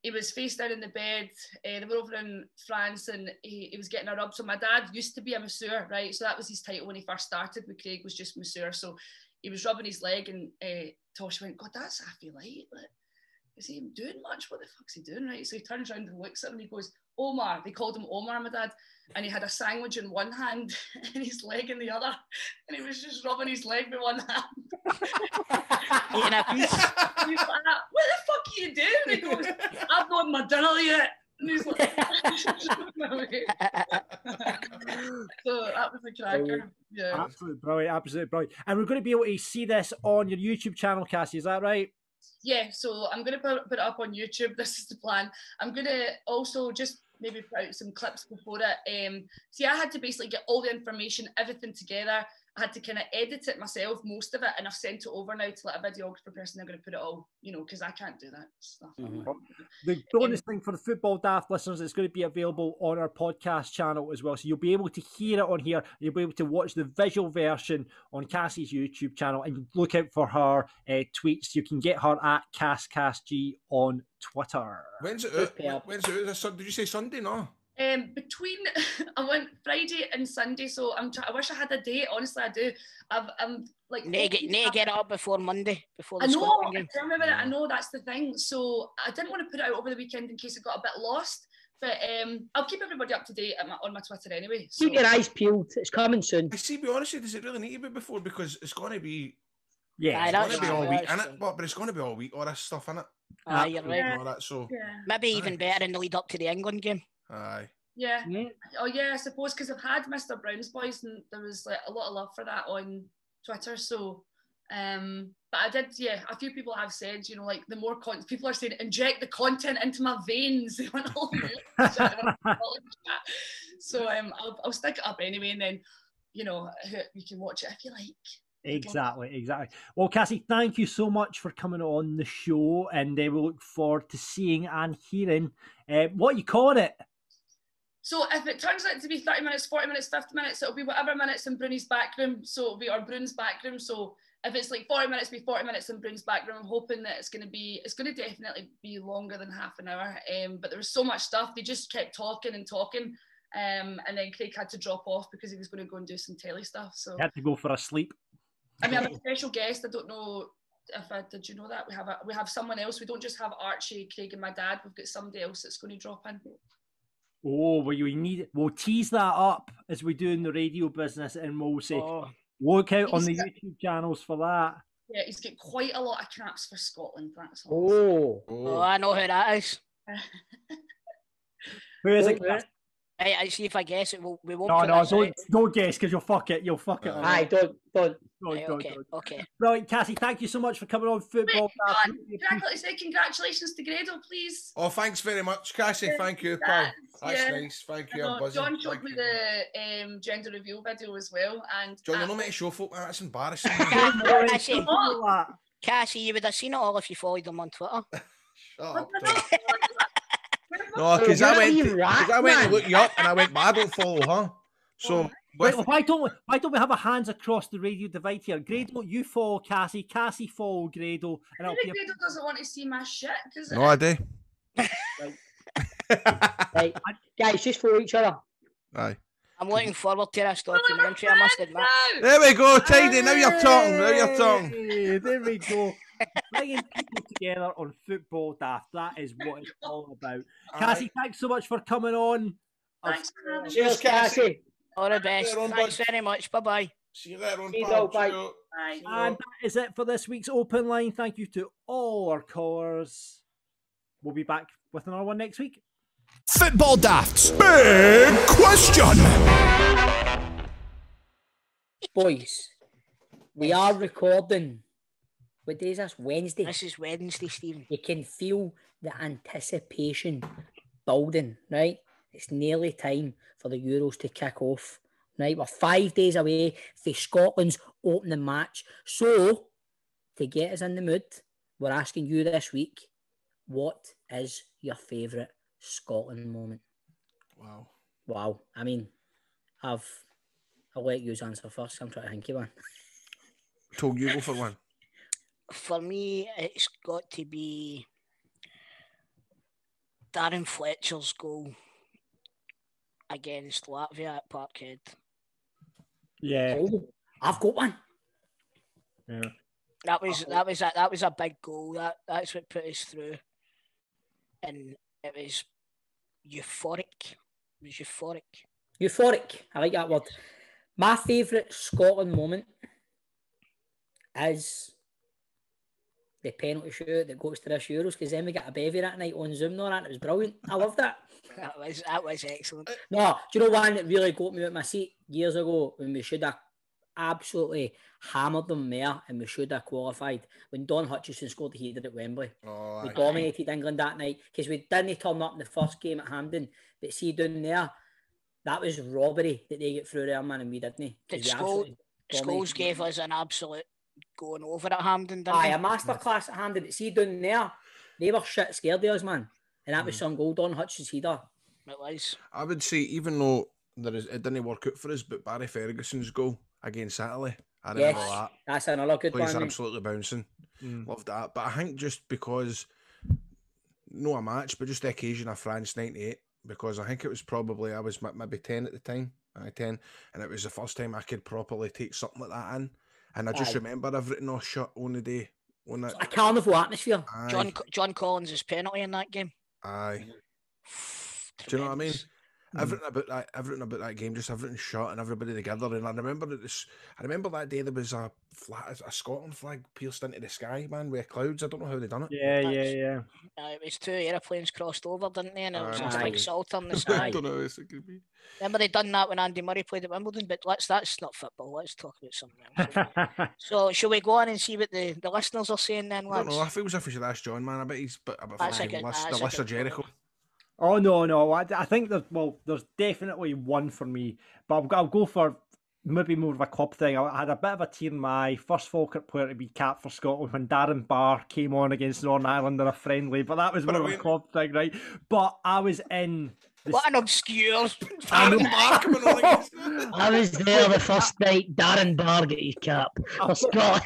he was face down in the bed. They were over in France and he was getting a rub. So my dad used to be a masseur, right? So that was his title when he first started with Craig, was just masseur. So he was rubbing his leg and Tosh went, God, that's halfway light. Like, is he even doing much? What the fuck's he doing, right? So he turns around and looks at him and he goes, Omar. They called him Omar, my dad. And he had a sandwich in one hand and his leg in the other. And he was just rubbing his leg with one hand. He's like, what the fuck are you doing? And he goes, I've not had my dinner yet. And he's like, so that was a cracker. Yeah. Absolutely brilliant. And we're going to be able to see this on your YouTube channel, Cassie, is that right? Yeah, so I'm going to put it up on YouTube. This is the plan. I'm going to also just maybe put out some clips before it. See, I had to basically get all the information, everything together. I had to kind of edit it myself, most of it, and I've sent it over now to like a videographer person. They're going to put it all, you know, because I can't do that stuff. The bonus thing for the Football Daft listeners is going to be available on our podcast channel as well. So you'll be able to hear it on here. You'll be able to watch the visual version on Cassie's YouTube channel and look out for her tweets. You can get her at CassG on Twitter. When's it out? Did you say Sunday? No. Between I went Friday and Sunday, so I wish I had a date. Honestly, I do. I'm like need to get it up before Monday. Before the I know. Scotland game. Tell me about it. I know that's the thing. So I didn't want to put it out over the weekend in case it got a bit lost. But I'll keep everybody up to date on my Twitter anyway. So. Keep your eyes peeled. It's coming soon. I see. Be honest, does it really need to be before? Because it's going to be. Yeah, it's going to be all week, innit? But it's going to be all week. All this stuff, innit? You're right. That, so. Maybe even better in the lead up to the England game. Aye. Yeah. Oh yeah, I suppose because I've had Mr. Brown's Boys and there was like a lot of love for that on Twitter. So, but I did, yeah. A few people have said, you know, like the more people are saying, inject the content into my veins. They want all so I'll stick it up anyway, and then you know you can watch it if you like. Exactly. Well, Cassie, thank you so much for coming on the show, and we look forward to seeing and hearing what you call it. So if it turns out to be 30 minutes, 40 minutes, 50 minutes, it'll be whatever minutes in Bruni's back room. So it'll be our Brune's back room. So if it's like 40 minutes, be 40 minutes in Broon's back room. I'm hoping that it's going to definitely be longer than half an hour. But there was so much stuff. They just kept talking and talking. And then Craig had to drop off because he was going to go and do some telly stuff. So He had to go for a sleep. I mean, I have a special guest. I don't know did you know that we have someone else. We don't just have Archie, Craig, and my dad. We've got somebody else that's going to drop in. Oh, we'll tease that up as we do in the radio business, and we'll say, look out on the YouTube channels for that. Yeah, he's got quite a lot of caps for Scotland. That's all. Oh, I know who that is. Who is it? I see if I guess it. We won't. Don't guess because you'll fuck it. You'll fuck it. Aye, don't. Okay. Brilliant, Cassie. Thank you so much for coming on Football. Say congratulations to Grado, please. Oh, thanks very much, Cassie. Thank you, pal. That's nice. Thank you. I'm buzzing. John showed me the gender reveal video as well, and John, you're not meant to show folk. That's embarrassing. Cassie, you would have seen it all if you followed them on Twitter. Shut up. No, because I went to look you up and I went, but I don't follow her. So why don't we have our hands across the radio divide here? Grado, you follow Cassie. Cassie follow Grado. And Grado doesn't want to see my shit. No, I do. Right. Guys, just follow each other. Aye. I'm looking forward to this documentary, I must admit. There we go, Tidy. Now you're talking. Hey, there we go. Bringing people together on Football Daft. That is what it's all about. Cassie, thanks so much for coming on. Thanks. Cheers, Cassie. All the best. Thanks very much. Bye-bye. See you later on, Bye. And that is it for this week's Open Line. Thank you to all our callers. We'll be back with another one next week. Football Daft's big question. Boys, we are recording. What day is this? Wednesday. This is Wednesday, Stephen. You can feel the anticipation building, right? It's nearly time for the Euros to kick off, right? We're 5 days away from Scotland's opening match. So, to get us in the mood, we're asking you this week, what is your favourite Scotland moment? Wow. I mean, I'll let you answer first. I'm trying to think of one. Told you go for one. For me, it's got to be Darren Fletcher's goal against Latvia at Parkhead. Yeah, I've got one. Yeah, that was a big goal. That's what put us through, and it was euphoric. Euphoric. I like that word. My favourite Scotland moment is the penalty shootout that goes to this Euros, because then we got a bevy that night on Zoom and it was brilliant. I loved that. That was excellent. No, do you know one that really got me out of my seat years ago when we should have absolutely hammered them there and we should have qualified? When Don Hutchison scored the header at Wembley. We dominated England that night because we didn't turn up in the first game at Hampden, but see down there, that was robbery that they get through there, man, and we didn't. Scholes gave us an absolute going over at Hampden, didn't a masterclass at Hampden. But see down there, they were shit scared of us, man. And that was some goal, Don Hutchison's header. It was. I would say, even though it didn't work out for us, but Barry Ferguson's goal against Italy, I remember that. That's another good one. Plays absolutely bouncing. Loved that. But I think just because, not a match, but just the occasion of France 98, because I think it was probably, I was maybe 10 at the time, 10, and it was the first time I could properly take something like that in. And I just remember everything all shut on the day. On that. A carnival atmosphere. John Collins' penalty in that game. Aye. Do you know what I mean? Everything about that game, just everything shot and everybody together. And I remember that day there was a Scotland flag pierced into the sky, man, with clouds. I don't know how they done it. Yeah. It was 2 airplanes crossed over, didn't they? And it was a big salter in the sky. I don't know how it could be. Remember they done that when Andy Murray played at Wimbledon, but that's not football. Let's talk about something else. So shall we go on and see what the listeners are saying then, lads? I don't know. I feel as if we should ask John, man. I bet he's a bit the list of Jericho. Oh no! I think there's definitely one for me, but I'll go for maybe more of a club thing. I had a bit of a tear in my eye. First Falkirk player to be capped for Scotland when Darren Barr came on against Northern Ireland in a friendly, but that was more of a club thing, right? But I was in. What an obscure! Darren Barr coming on against. I was there the first night Darren Barr got his cap for Scotland.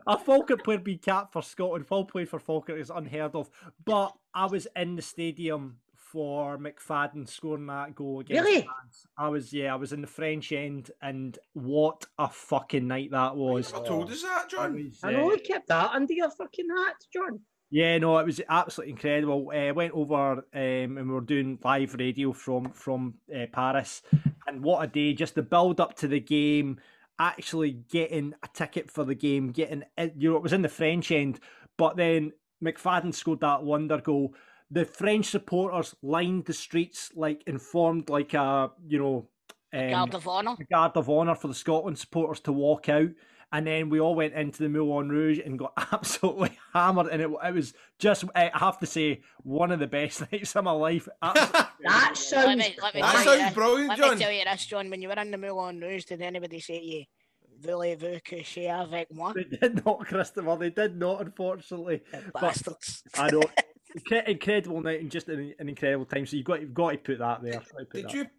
A Falkirk player being capped for Scotland, full play for Falkirk is unheard of. But I was in the stadium for McFadden scoring that goal against Really? France. I was in the French end, and what a fucking night that was. I told us that, John. I know you kept that under your fucking hat, John. Yeah, no, it was absolutely incredible. Went over and we were doing live radio from Paris, and what a day! Just the build up to the game, actually getting a ticket for the game, it was in the French end, but then McFadden scored that wonder goal. The French supporters lined the streets like and formed like a Guard of honour. A guard of honour for the Scotland supporters to walk out. And then we all went into the Moulin Rouge and got absolutely hammered. And it was just, I have to say, one of the best nights of my life. That sounds brilliant, John. Let me tell you this, John. When you were in the Moulin Rouge, did anybody say to you, voulez-vous coucher avec moi? They did not, Christopher. They did not, unfortunately. Bastards. I know. Incredible night and just an incredible time. So you've got to put that there.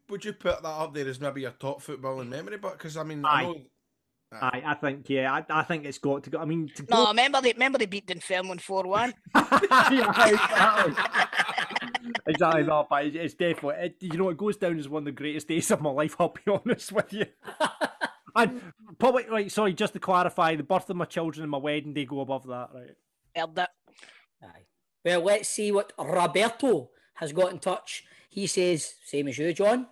Would you put that up there as maybe your top footballing memory? But because I mean, I think I think it's got to go. I mean, remember they beat Dunfermline 4-1. Exactly that, but it's definitely it goes down as one of the greatest days of my life. I'll be honest with you. And probably right. Sorry, just to clarify, the birth of my children and my wedding day go above that, right? Heard that. Aye. Well, let's see what Roberto has got in touch. He says, same as you, John.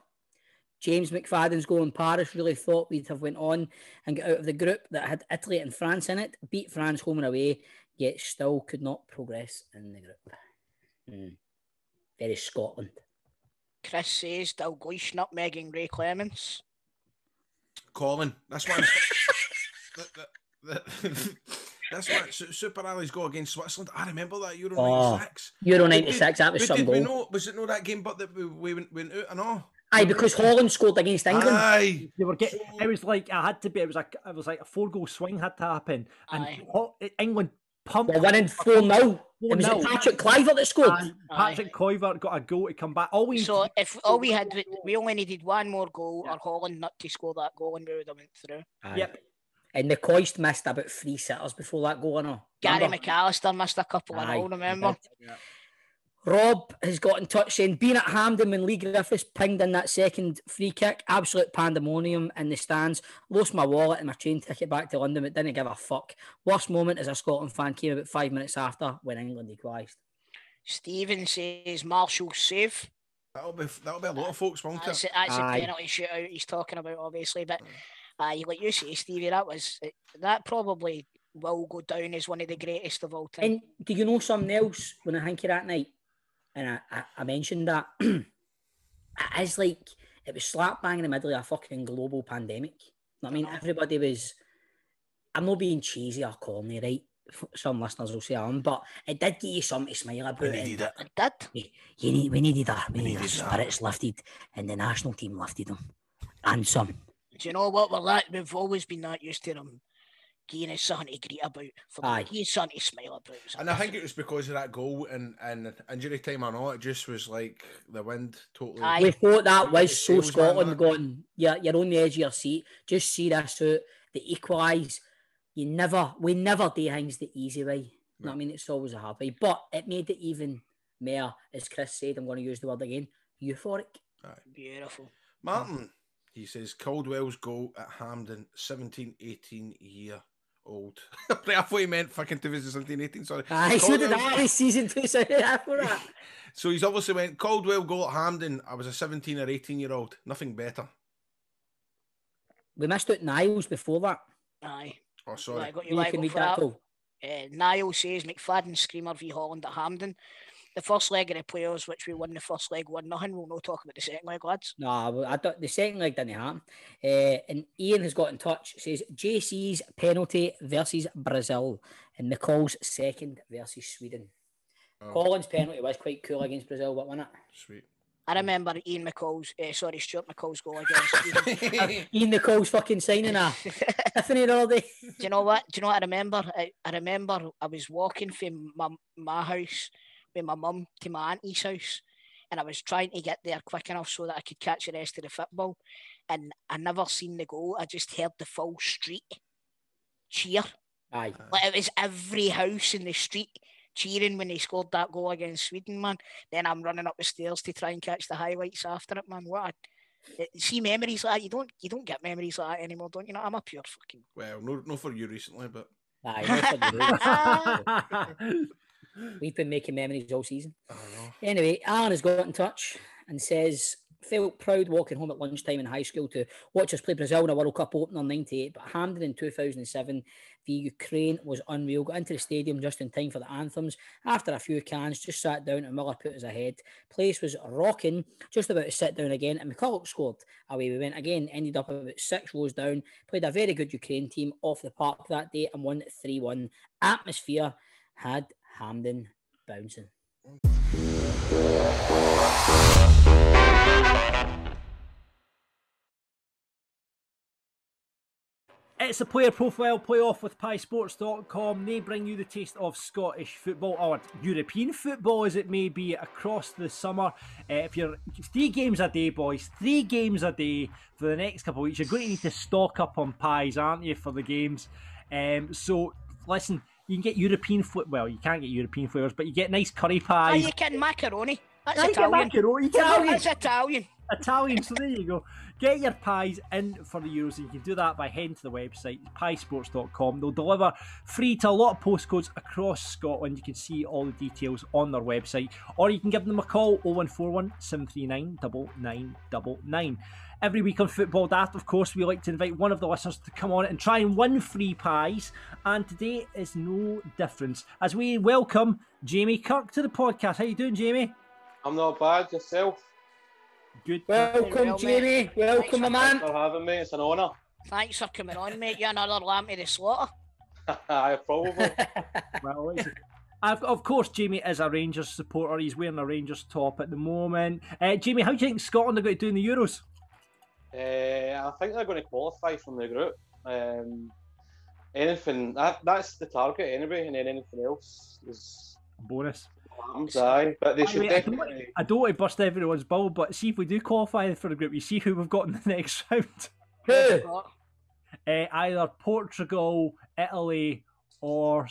James McFadden's goal in Paris really thought we'd have went on and got out of the group that had Italy and France in it, beat France home and away, yet still could not progress in the group. Very Scotland. Chris says, Dalgleish, Nutmeg and Ray Clements. Colin, that's why that's why Super Ali's goal against Switzerland. I remember that Euro 96. Euro 96, that was some goal. Was it not that game, but that we went out and all? Aye, because Holland scored against England. Aye, they were getting. It was like it was like a 4-goal swing had to happen, and England pumped. We're winning 4-0. It was Patrick Kluivert that scored. Patrick Kluivert got a goal to come back. We only needed one more goal, or Holland not to score that goal, and we would have went through. Yep. And the Coist missed about 3 sitters before that goal. No, Gary McAllister missed a couple and all. Remember. Rob has got in touch saying, being at Hampden when Lee Griffiths pinged in that second free kick, absolute pandemonium in the stands. Lost my wallet and my train ticket back to London, but didn't give a fuck. Worst moment as a Scotland fan came about 5 minutes after when England equalised. Stephen says Marshall's save. That'll be a lot of folks, won't it? That's a penalty shootout he's talking about, obviously. But like you say, Stevie, that probably will go down as one of the greatest of all time. And do you know something else when I think of that night? And I mentioned that it's like it was slap bang in the middle of a fucking global pandemic. I mean, everybody was. I'm not being cheesy or corny, right? Some listeners will say I am, but it did give you something to smile about. We needed it. It did. We needed that. We needed spirits lifted, and the national team lifted them, and some. Do you know what? We've always been that used to them. Giving us something to greet about, giving something to smile about. And I think it was because of that goal and injury time or not, it just was like the wind totally. We thought that was so Scotland going, you're on the edge of your seat. Just see this out. They equalise. We never do things the easy way. You know what I mean? It's always a hard way. But it made it even more, as Chris said, I'm going to use the word again, euphoric. Beautiful. Martin, he says, Caldwell's goal at Hampden, 17-18 year old. I thought he meant fucking 2017-18, sorry. So did I, season 2, sorry, after that. So he's obviously went, Caldwell goal at Hampden, I was a 17 or 18 year old. Nothing better. We missed out Niles before that. Aye. Oh, sorry. You can read that goal. Niall says, McFadden screamer v Holland at Hampden. The first leg of the players, which we won the first leg 1-0. We'll not talk about the second leg, lads. No, the second leg didn't happen. And Ian has got in touch. Says JC's penalty versus Brazil and McCall's second versus Sweden. Colin's penalty was quite cool against Brazil, but wasn't it? Sweet. I remember Stuart McCall's goal against Sweden. Ian McCall's fucking signing a Tiffany all day. Do you know what I remember? I remember I was walking from my house with my mum to my auntie's house, and I was trying to get there quick enough so that I could catch the rest of the football, and I never seen the goal. I just heard the full street cheer Aye. Like it was every house in the street cheering when they scored that goal against Sweden, man. Then I'm running up the stairs to try and catch the highlights after it, man. See memories like that. You don't get memories like that anymore, don't you? I'm a pure fucking. Well, no for you recently, but Aye, no for you. We've been making memories all season. Anyway, Alan has got in touch and says, felt proud walking home at lunchtime in high school to watch us play Brazil in a World Cup opener in 98, but Hampden in 2007 v Ukraine was unreal. Got into the stadium just in time for the anthems. After a few cans, just sat down and Miller put us ahead. Place was rocking, just about to sit down again, and McCulloch scored. Away we went again, ended up about 6 rows down, played a very good Ukraine team off the park that day and won 3-1. Atmosphere had Hampden bouncing. It's a player profile playoff with PieSports.com. They bring you the taste of Scottish football, or European football as it may be, across the summer. If you're 3 games a day, boys, 3 games a day for the next couple of weeks, you're going to need to stock up on pies, aren't you, for the games? So, listen, you can get European well, you can't get European flavours, but you get nice curry pies. Oh, you can macaroni. That's Italian. That's Italian. Italian, so there you go. Get your pies in for the Euros. You can do that by heading to the website, piesports.com. They'll deliver free to a lot of postcodes across Scotland. You can see all the details on their website, or you can give them a call, 0141 739 9999. Every week on Football Daft, of course, we like to invite one of the listeners to come on and try and win free pies, and today is no difference as we welcome Jamie Kirk to the podcast. How you doing, Jamie? I'm not bad. Yourself? Good. Welcome, Jamie. Welcome, my man. Thanks for having me. It's an honour. Thanks for coming on, mate. You're another lamb to the slaughter. Aye, probably. Well, of course, Jamie is a Rangers supporter. He's wearing a Rangers top at the moment. Jamie, how do you think Scotland are going to do in the Euros? I think they're going to qualify from the group. Anything that's the target anyway, and then anything else is a bonus. Aye, but they should definitely. I don't want to burst everyone's bubble, but see if we do qualify for the group, you see who we've got in the next round. Who? Either Portugal, Italy, or.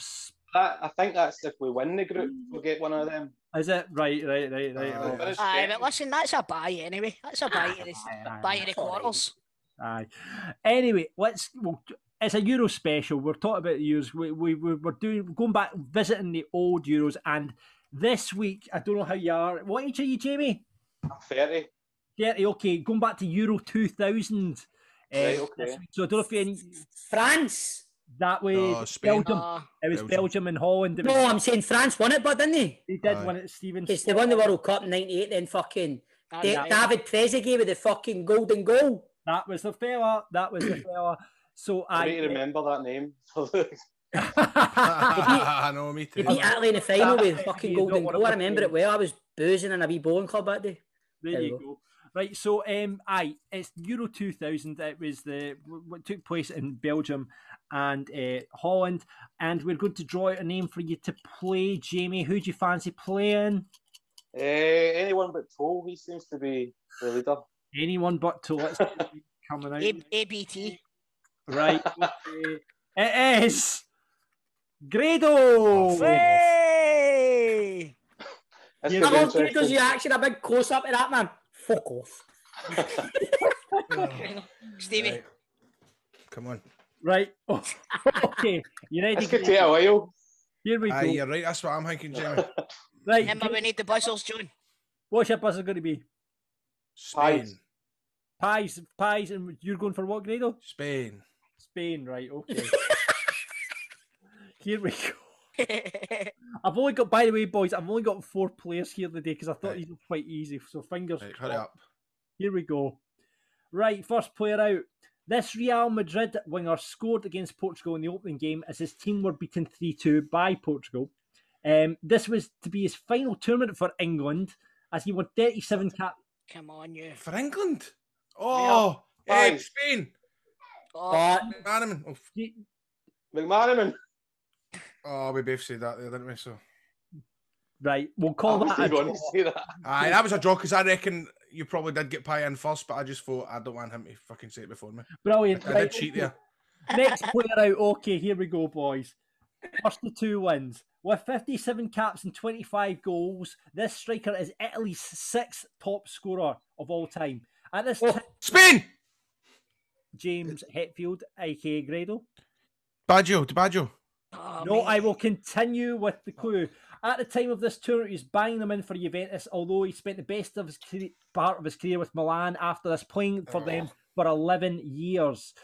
I think that's if we win the group, we'll get one of them. Is it? Right. Aye, but listen, that's a bye anyway. That's a bye to the quarters. Aye. Anyway, it's a Euro special. We're talking about the Euros. We're going back, visiting the old Euros, and this week, I don't know how you are. What age are you, Jamie? I'm 30. 30, okay. Going back to Euro 2000. Right, okay. So I don't know if any... France? That way, Spain. Belgium. It was Belgium and Holland. No, I'm saying France won it, but didn't they? They did win it, Stephen. Because they won the World Cup in 98, then fucking David Trezeguet with the fucking golden goal. That was the fella. So I need to remember that name. I know, me too. They beat Italy in the final with fucking golden goal. I remember it well. I was boozing in a wee bowling club that day. There you go. Right, so it's Euro 2000. It was what took place in Belgium and Holland, and we're going to draw out a name for you to play, Jamie. Who do you fancy playing? Anyone but Toll. He seems to be the leader. Anyone but Toll. It's coming out. ABT. Right. Okay. It is Grado. Hey! Grado's reaction, a big close up to that, man. Fuck off. Stevie. Right. Come on. Right. Oh. Okay. You ready? This could take a while. Here we go. You're right. That's what I'm thinking, Jamie. Right. Remember, we need the buzzers, John. What's your buzzer going to be? Spain. Pies, and you're going for what, Grado? Spain, right, okay. Here we go. I've only got, by the way, boys, I've only got 4 players here today because I thought these were quite easy, so fingers crossed. Hurry up. Here we go. Right, first player out. This Real Madrid winger scored against Portugal in the opening game as his team were beaten 3-2 by Portugal. This was to be his final tournament for England as he won 37 caps. Come on, you. For England? Oh, hey, Spain. McManaman. McManaman. Oh, we both said that there, didn't we? So, right, we'll call that a draw. Aye, that was a draw because I reckon you probably did get Pie in first, but I just thought I don't want him to fucking say it before me. Brilliant. I did cheat there. Next player out. Okay, here we go, boys. First of 2 wins. With 57 caps and 25 goals, this striker is Italy's 6th top scorer of all time. At this time, Spain! James Hetfield, aka Grado. Baggio. No, I will continue with the clue. At the time of this tournament, he was banging them in for Juventus, although he spent the best of his part of his career with Milan after this, playing for them for 11 years.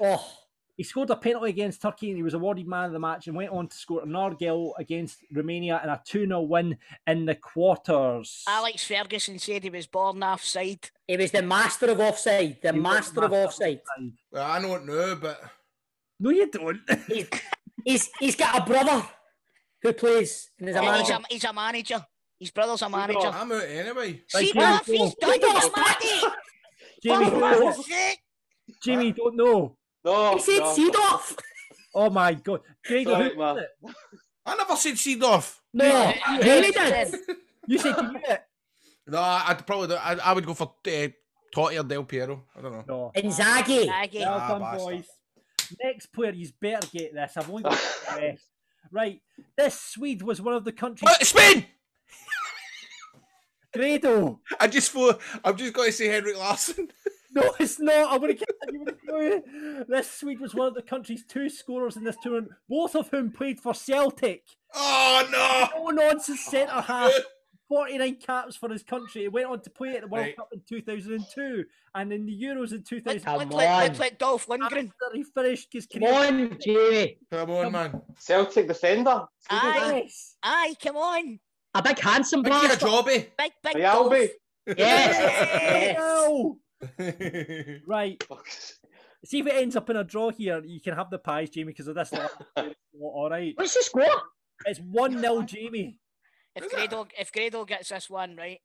He scored a penalty against Turkey and he was awarded man of the match and went on to score another goal against Romania in a 2-0 win in the quarters. Alex Ferguson said he was born offside. He was the master of offside. The master of offside. Well, I don't know, but... No, you don't. He's got a brother who plays and is a manager. He's a manager. His brother's a manager. I'm out anyway. See, he's done it, Jamie, you don't know. No, he said Seedorf. Oh my God. Grado, Sorry, who man. was it? I never said Seedorf. No, you really did. You said you it. No, I'd probably... I would go for Totti or Del Piero. I don't know. No. Inzaghi. Well done, bastard. boys. Next player, you better get this. I've only got the rest. Right. This Swede was one of the countries... Spain! Grado. I'm just going to say Henrik Larsson. No, it's not. I'm going to continue with the clue. This Swede was one of the country's 2 scorers in this tournament, both of whom played for Celtic. Oh, no! No nonsense centre half. 49 caps for his country. He went on to play at the World Cup in 2002 and in the Euros in 2000. Let's let Dolph Lundgren. After he finished his career. Come on, Jamie. Come on, man. Celtic defender. Aye, come on. A big handsome Big blaster. Jobby. Big Dolph. Ayalbi. Yes. No. Right. See if it ends up in a draw here. You can have the pies, Jamie, because of this. All right. What's the score? It's 1-0, Jamie. If Grado gets this one right,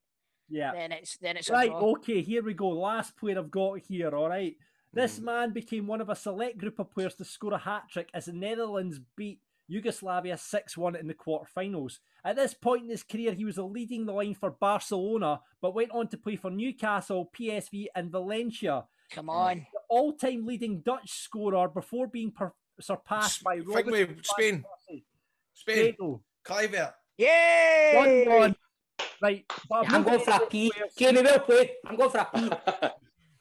yeah, then it's a right. draw. Okay, here we go. Last player I've got here. All right. This man became one of a select group of players to score a hat trick as the Netherlands beat Yugoslavia 6-1 in the quarterfinals. At this point in his career, he was leading the line for Barcelona, but went on to play for Newcastle, PSV, and Valencia. Come on. The all-time leading Dutch scorer before being surpassed by Robert Spain. Kluivert. Yay! 1-1. Right. I'm going for a P. Jamie, well played. I'm going for a P.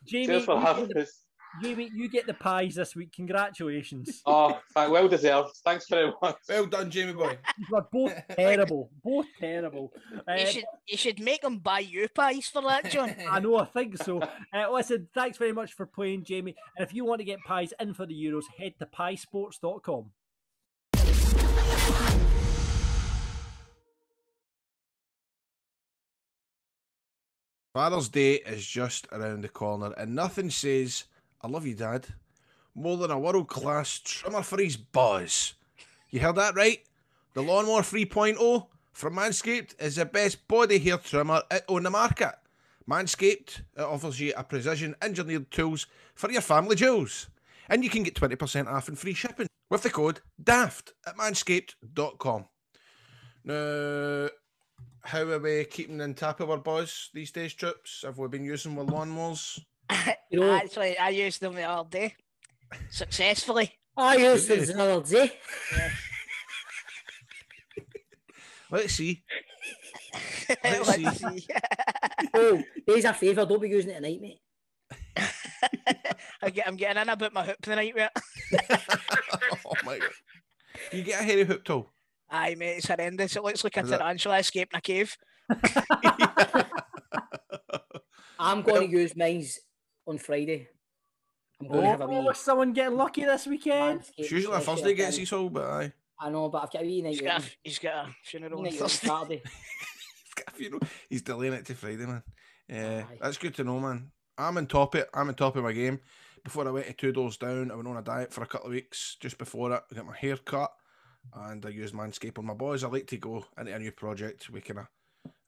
Jamie, for having this. Jamie, you get the pies this week. Congratulations. Oh, well deserved. Thanks very much. Well done, Jamie boy. You were both terrible. Both terrible. You should make them buy you pies for that, John. I know, I think so. Listen, thanks very much for playing, Jamie. And if you want to get pies in for the Euros, head to piesports.com. Father's Day is just around the corner, and nothing says, I love you, Dad, more than a world-class trimmer for his boys. You heard that right? The Lawnmower 3.0 from Manscaped is the best body hair trimmer on the market. Manscaped offers you a precision-engineered tools for your family jewels. And you can get 20% off and free shipping with the code DAFT at manscaped.com. Now, how are we keeping on top of our boys these days, Troops? Have we been using our lawnmowers? Actually, I used them the other day. Successfully. I used them the other day. Let's see. Let's see. Oh, here's a favour. Don't be using it tonight, mate. I'm getting in about my hoop tonight, mate. Oh my God. You get a hairy hoop tool? Aye, mate, it's horrendous. It looks like a tarantula escaping a cave. I'm going to use mine on Friday. I'm going to have a wee... someone getting lucky this weekend? It's usually a Thursday gets his all, but aye. I know, but I've got a wee night out. He's got a funeral on Saturday. He's got a funeral. He's delaying it to Friday, man. Yeah, that's good to know, man. I'm on top of my game. Before I went to 2 doors down, I went on a diet for a couple of weeks. Just before it, I got my hair cut, and I used Manscaped on my boys. I like to go into a new project with kind of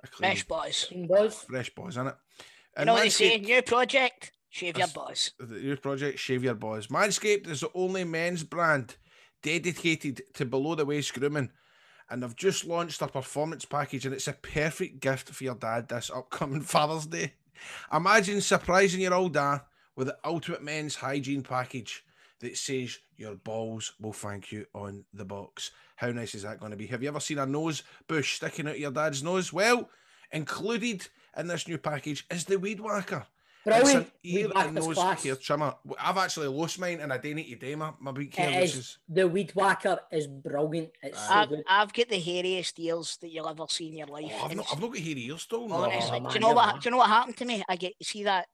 a clean... Fresh boys. Fresh boys, innit? You know what they say? New project, shave your boys. The new project, shave your boys. Manscaped is the only men's brand dedicated to below-the-waist grooming. And they've just launched a performance package, and it's a perfect gift for your dad this upcoming Father's Day. Imagine surprising your old dad with the ultimate men's hygiene package. that says your balls will thank you on the box. How nice is that going to be? Have you ever seen a nose bush sticking out of your dad's nose? Well, included in this new package is the Weed Whacker. Brilliant. It's an ear and nose hair trimmer. I've actually lost mine and I didn't need to do my beak hair, which is... The Weed Whacker is brilliant. It's so good. I've got the hairiest ears that you'll ever see in your life. I've not got hairy ears still. No. Honestly, do you know what happened to me? See that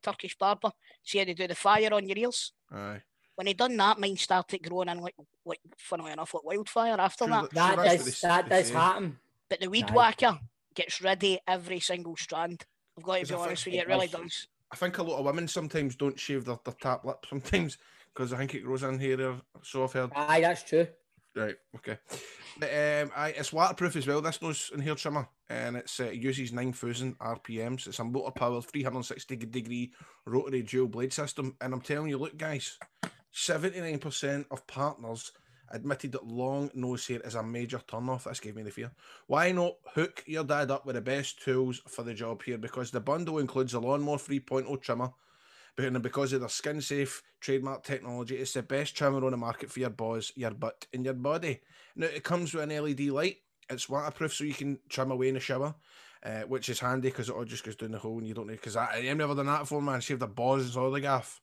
Turkish barber? See how they do the fire on your ears? Aye. When he done that, mine started growing in like funnily enough, like wildfire after that. That does happen. But the Weed Whacker gets rid of every single strand. I've got to be honest with you, it really does. I think a lot of women sometimes don't shave their top lip sometimes because I think it grows in here. So I've heard. Aye, that's true. Right, okay. But, it's waterproof as well, this nose and hair trimmer, and it uses 9,000 RPMs. It's a motor powered 360-degree rotary dual blade system, and I'm telling you, look, guys, 79% of partners admitted that long nose hair is a major turn-off. This gave me the fear. Why not hook your dad up with the best tools for the job here? Because the bundle includes a Lawnmower 3.0 trimmer, and because of their skin-safe trademark technology, it's the best trimmer on the market for your balls, your butt, and your body. Now, it comes with an LED light. It's waterproof, so you can trim away in the shower, which is handy because it all just goes down the hole and you don't need... Because I've never done that before, man. Shaved the balls and all the gaff.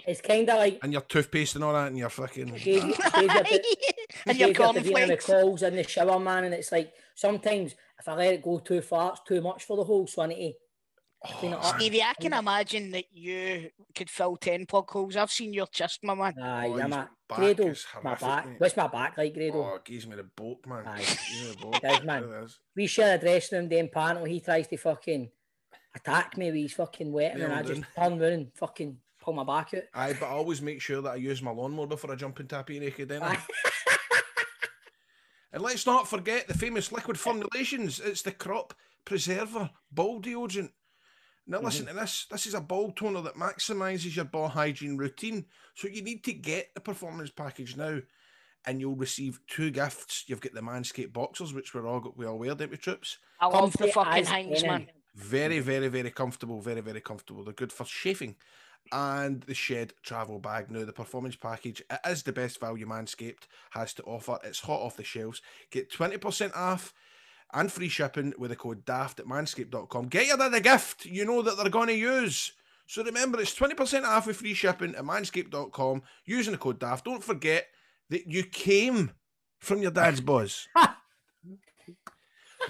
It's kind of like... And your toothpaste and all that, and your fucking... And your cornflakes. The calls in the shower, man, and it's like, sometimes, if I let it go too far, it's too much for the hole, so I need to clean it up. Stevie, I can imagine that you could fill 10 plug holes. I've seen your chest, my man. Aye, yeah, man. Grado, my back. Mate. What's my back like, Grado? Oh, it gives me the bolt, man. Aye. It does, man. We share a dressing room, Dan Panel, he tries to fucking attack me with his fucking wet, and then I just turn around and fucking pull my back out. Aye, but I always make sure that I use my lawnmower before I jump in tappy naked, don't I? And let's not forget the famous liquid formulations. It's the Crop Preserver Ball Deodorant. Now listen to this. This is a ball toner that maximises your ball hygiene routine. So you need to get the performance package now, and you'll receive 2 gifts. You've got the Manscaped boxers, which we all wear, don't we, Troops? I love the fucking hangs, man. Very, very, very comfortable. Very, very comfortable. They're good for chafing. And the Shed travel bag. Now, the performance package, it is the best value Manscaped has to offer. It's hot off the shelves. Get 20% off and free shipping with the code DAFT at manscaped.com. Get your dad a gift you know that they're going to use. So remember, it's 20% off with free shipping at manscaped.com using the code DAFT. Don't forget that you came from your dad's buzz.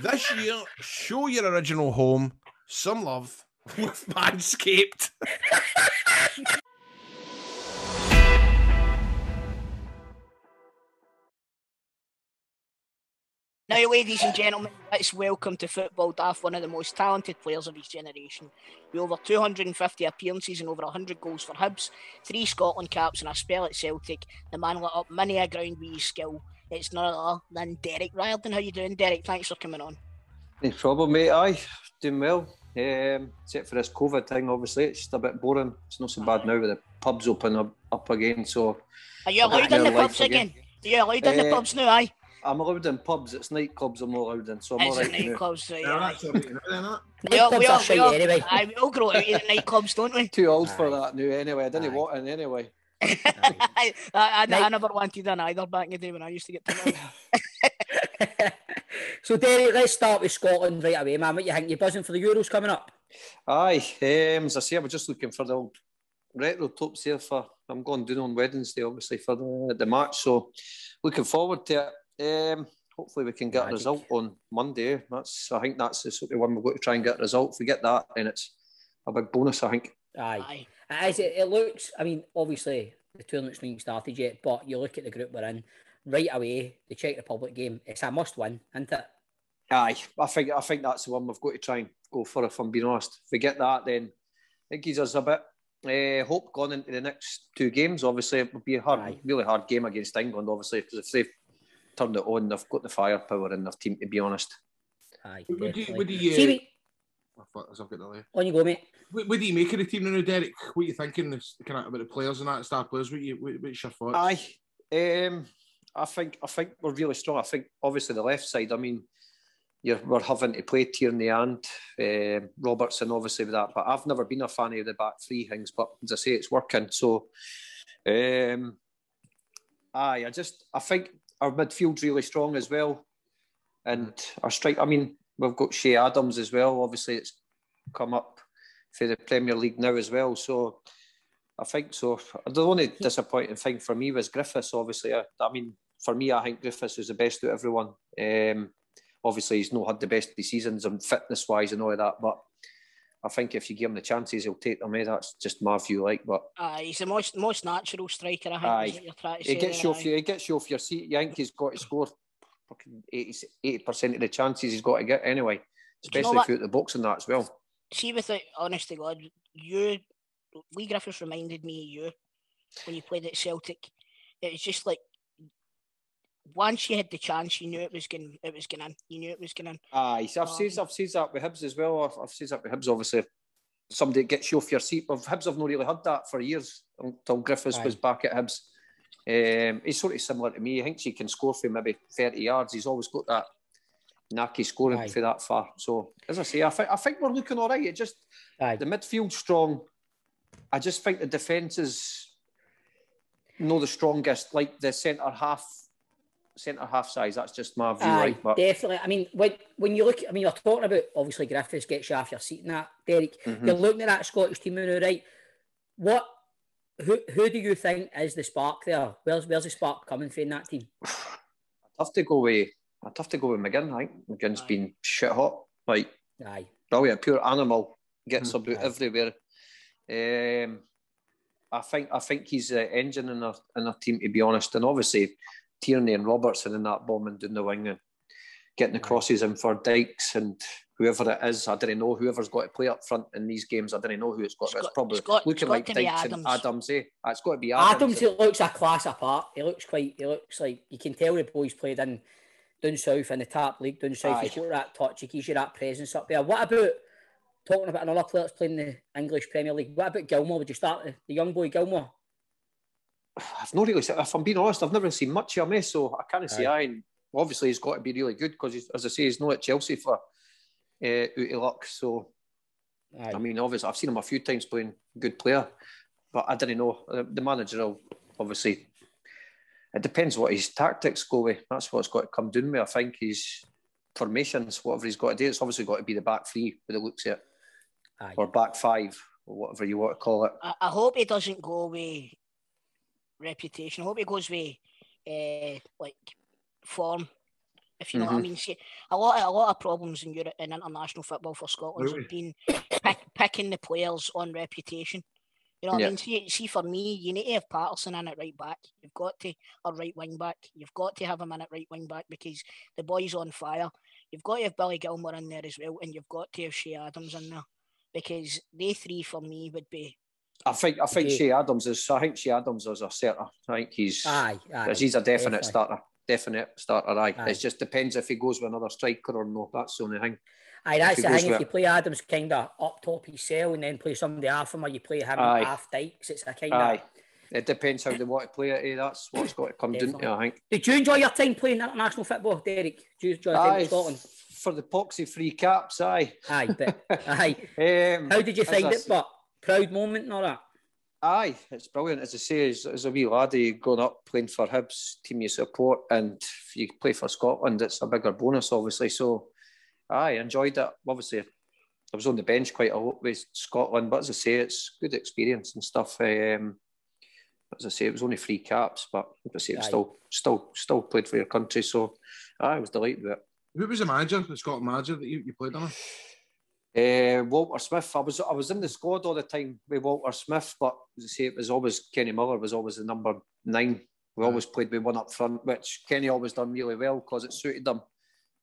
This year, show your original home some love with Manscaped. Now, ladies and gentlemen, let's welcome to Football Daft one of the most talented players of his generation. With over 250 appearances and over 100 goals for Hibs, 3 Scotland caps and a spell at Celtic, the man lit up many a ground with his skill. It's none other than Derek Riordan. How you doing, Derek? Thanks for coming on. No problem, mate. Aye, doing well. Except for this COVID thing, obviously, it's just a bit boring. It's not so bad now with the pubs open up again. So, are you allowed in the pubs again? Are you allowed in the pubs now? Aye. I'm allowed in pubs. It's nightclubs I'm not allowed in. So I'm it's alright. Nightclubs, right? Yeah, we all grow out of the nightclubs, don't we? Too old for that now. Anyway, I didn't want in anyway. I never wanted in either back in the day when I used to get to know. So, Derek, let's start with Scotland right away, man. What you think? You buzzing for the Euros coming up? Aye. As I say, I was just looking for the old retro tops here for. I'm going down on Wednesday, obviously, for the match. So, looking forward to it. Hopefully we can get a result on Monday. I think that's the sort of one we've got to try and get a result. If we get that, then it's a big bonus, I think. Aye. It looks, I mean, obviously the tournament's not even started yet, but you look at the group we're in, right away, the Czech Republic game, it's a must win, isn't it? Aye, I think that's the one we've got to try and go for, if I'm being honest. If we get that, then it gives us a bit hope going into the next 2 games. Obviously, it would be a really hard game against England, obviously, because if they've turned it on, they've got the firepower in their team, to be honest. Aye, would on you go, mate. What do you make of the team now, Derek? What are you thinking about the players and that, star players? What's your thoughts? Aye, I think we're really strong. I think obviously the left side, I mean, we're having to play Tierney and Robertson, obviously, with that. But I've never been a fan of the back 3 things. But as I say, it's working. So I think our midfield's really strong as well, and our strike. I mean, we've got Shea Adams as well. Obviously, it's come up for the Premier League now as well. So I think so. The only disappointing thing for me was Griffiths. Obviously, I mean, for me, I think Griffiths is the best of everyone. Obviously, he's not had the best of the seasons and fitness-wise and all of that, but I think if you give him the chances, he'll take them. That's just my view. But he's the most natural striker. I think. You're trying to say he gets you off your seat. You think he's got to score fucking 80% of the chances he's got to get anyway, especially through the box and that as well. See, with it, honest to God, Lee Griffiths reminded me of you when you played at Celtic. It was just like once you had the chance, you knew it was going in. You knew it was going in. I've said that with Hibs as well. I've said that with Hibs. Obviously, somebody gets you off your seat. But Hibs have not really had that for years until Griffiths was back at Hibs. He's sort of similar to me. I think he can score for maybe 30 yards. He's always got that knacky scoring for that far. So, as I say, I think we're looking all right. It just the midfield's strong. I just think the defence is not the strongest. Like the centre half size, that's just my view. But definitely. I mean, when you look, I mean, you're talking about obviously Griffiths gets you off your seat and that, Derek. You're looking at that Scottish team now, right? Who do you think is the spark there? Where's the spark coming from in that team? I'd have to go with McGinn. I think McGinn's been shit hot. Brilliant, pure animal, gets about everywhere. I think he's the engine in our team, to be honest. And obviously Tierney and Robertson in that bombing down the wing and getting the crosses in for Dykes and whoever it is. I don't know. Whoever's got to play up front in these games, I don't know who it's got. It's probably looking like Dykes and Adams. It's got to be Adams. Adams, it looks a class apart. He looks like you can tell the boys played in down south in the top league down south. He's got that touch. He gives you that presence up there. What about talking about another player that's playing in the English Premier League? What about Gilmore? Would you start the young boy Gilmore? I've not really, if I'm being honest, I've never seen much of him, so I can't say and obviously he's got to be really good because, as I say, he's not at Chelsea for out of luck. So, I mean, obviously, I've seen him a few times playing good player, but I didn't know. The manager will obviously, it depends what his tactics go with. That's what it's got to come down with. I think his formations, whatever he's got to do, it's obviously got to be the back three, with it looks at it, or back five, or whatever you want to call it. I hope he doesn't go with reputation. I hope he goes with like form, if you know what I mean. See, a lot of problems in Europe and international football for Scotland have been picking the players on reputation. You know what I mean? See, for me, you need to have Patterson in at right back. You've got to, or right wing back. You've got to have him in at right wing back because the boy's on fire. You've got to have Billy Gilmore in there as well, and you've got to have Shea Adams in there because they three for me would be. I think Shea Adams is. I think Shea Adams is a starter. I think he's a definite starter. Definite starter. It just depends if he goes with another striker or not. That's the only thing. That's the thing. If you play Adams kind of up top his cell and then play somebody half him, or you play him half Dykes, it's a kind of. It depends how they want to play it. That's what's got to come down to, I think. Did you enjoy your time playing international football, Derek? Did you enjoy your time in Scotland? For the poxy free caps, How did you find it? But proud moment and all that. It's brilliant. As I say, as a wee laddie growing up playing for Hibs, team you support, and if you play for Scotland, it's a bigger bonus, obviously. So, I enjoyed it. Obviously, I was on the bench quite a lot with Scotland, but as I say, it's good experience and stuff. As I say, it was only 3 caps, but as I say, it still played for your country. So, I was delighted with it. Who was the Scotland manager that you played on? Walter Smith. I was in the squad all the time with Walter Smith, but as I say, it was always Kenny Miller was always the number 9. We always played with one up front, which Kenny always done really well because it suited them.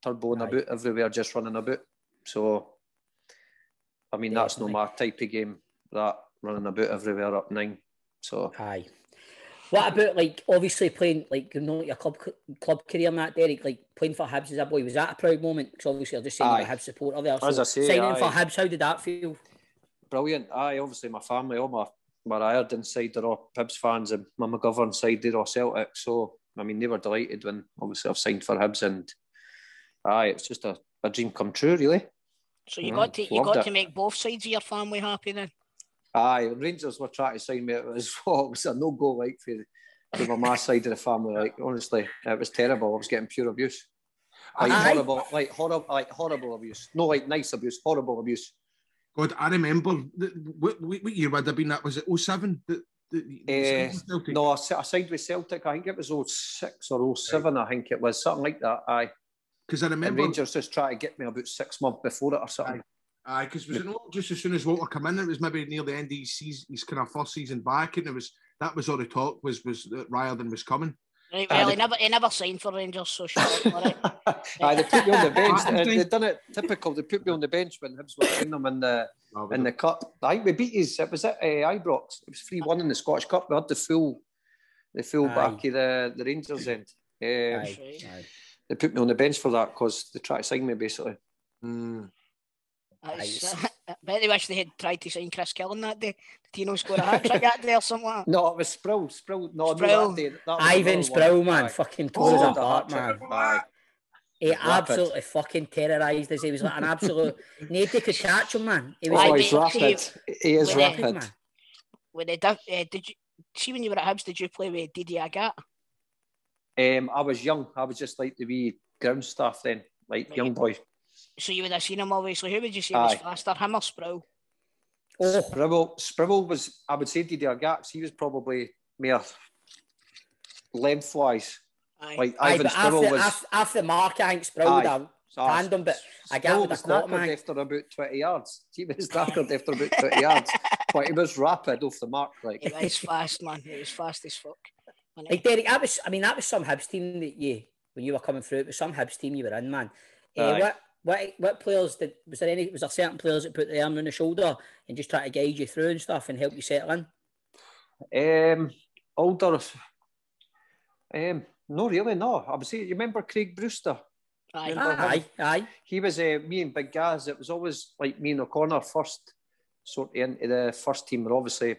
Turboing about everywhere, just running about. So, I mean, that's not my type of game. That running about everywhere up 9. So, What about, like, obviously playing, like, your club career and that, Derek, like, playing for Hibs as a boy, was that a proud moment? Because obviously I'm just saying you're a Hibs supporter there. So as I say, signing for Hibs, how did that feel? Brilliant. Obviously my family, all my Ireland side, they're all Hibs fans, and my McGovern side, they're all Celtic. So, I mean, they were delighted when, obviously, I've signed for Hibs, and it's just a dream come true, really. So you got to make both sides of your family happy then? Aye, Rangers were trying to sign me. It was a no-go, like, from my side of the family. Like, honestly, it was terrible. I was getting pure abuse. Horrible abuse. No, like nice abuse, horrible abuse. God, I remember. What year would have been that? Was it 07? No, I signed with Celtic. I think it was 06 or 07. Right. I think it was something like that. Aye. Because I remember Rangers just tried to get me about 6 months before it or something. Aye, because was it not just as soon as Walter came in? It was maybe near the end of his kind of first season back, and that was all the talk was that Riordan was coming. Right, well, he never signed for Rangers, so sure. Right. They put me on the bench. They done it typical. They put me on the bench when Hibs were playing them in the cup. I think we beat his. It was at Ibrox. It was 3-1 in the Scottish Cup. We had the full back of the Rangers end. They put me on the bench for that because they tried to sign me basically. I bet they wish they had tried to sign Chris Killen that day. Did Tino score a hat-trick that day or something like that? No, it was Sproul. No, Sproul. That day. Ivan Sproul, man. Fucking tore us apart, man. He absolutely fucking terrorised us. He was like an absolute... Nobody could catch him, man. He's rapid. He is rapid. Man. Did you see when you were at Hibs, did you play with Didier Agathe? I was young. I was just like the wee ground staff then, like young boy. So you would have seen him, obviously. Who would you say was faster, him or Sproul? Sproul was, I would say, Didier Agathe. He was probably more lengthwise. Like Ivan Sproul was... After the mark, I think Sproul would have tandem, but Agathe would have caught him. After about 20 yards. He was knackered after about 20 yards. But he was rapid off the mark. Like. He was fast, man. He was fast as fuck. Like, Derek, that was some Hibs team that when you were coming through, it was some Hibs team you were in, man. What players was there certain players that put the arm on the shoulder and just try to guide you through and stuff and help you settle in? Older. No, really, no. I would say, you remember Craig Brewster? Aye. He was me and Big Gaz. It was always like me and O'Connor first, sort of into the first team. But obviously,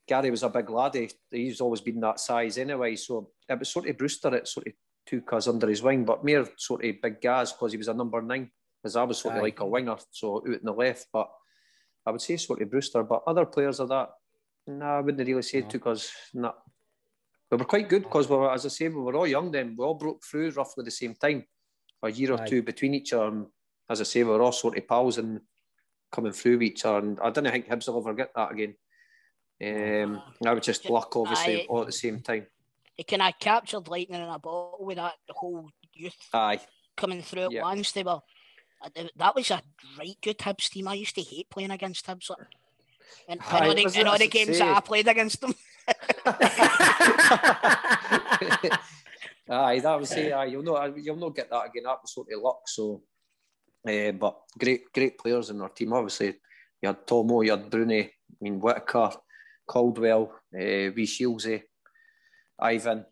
Gary was a big laddie. He's always been that size anyway. So it was sort of Brewster that sort of took us under his wing, but more sort of Big Gaz because he was a number 9, because I was sort of like a winger, so out in the left. But I would say sort of Brewster. But other players of that, I wouldn't really say took us. Nah. We were quite good because, as I say, we were all young then. We all broke through roughly the same time, a year or two between each other. And as I say, we were all sort of pals and coming through each other. And I don't think Hibs will ever get that again. I was just luck, obviously, all at the same time. He kind of captured lightning in a bottle with that whole youth coming through at once. That was a right good Hibs team. I used to hate playing against Hibs. And all the games that I played against them. That was you'll not get that again. That was sort of luck. So, but great players in our team. Obviously, you had Tomo, you had Bruni, Whitaker, Caldwell, Wee Shieldsy, Ivan,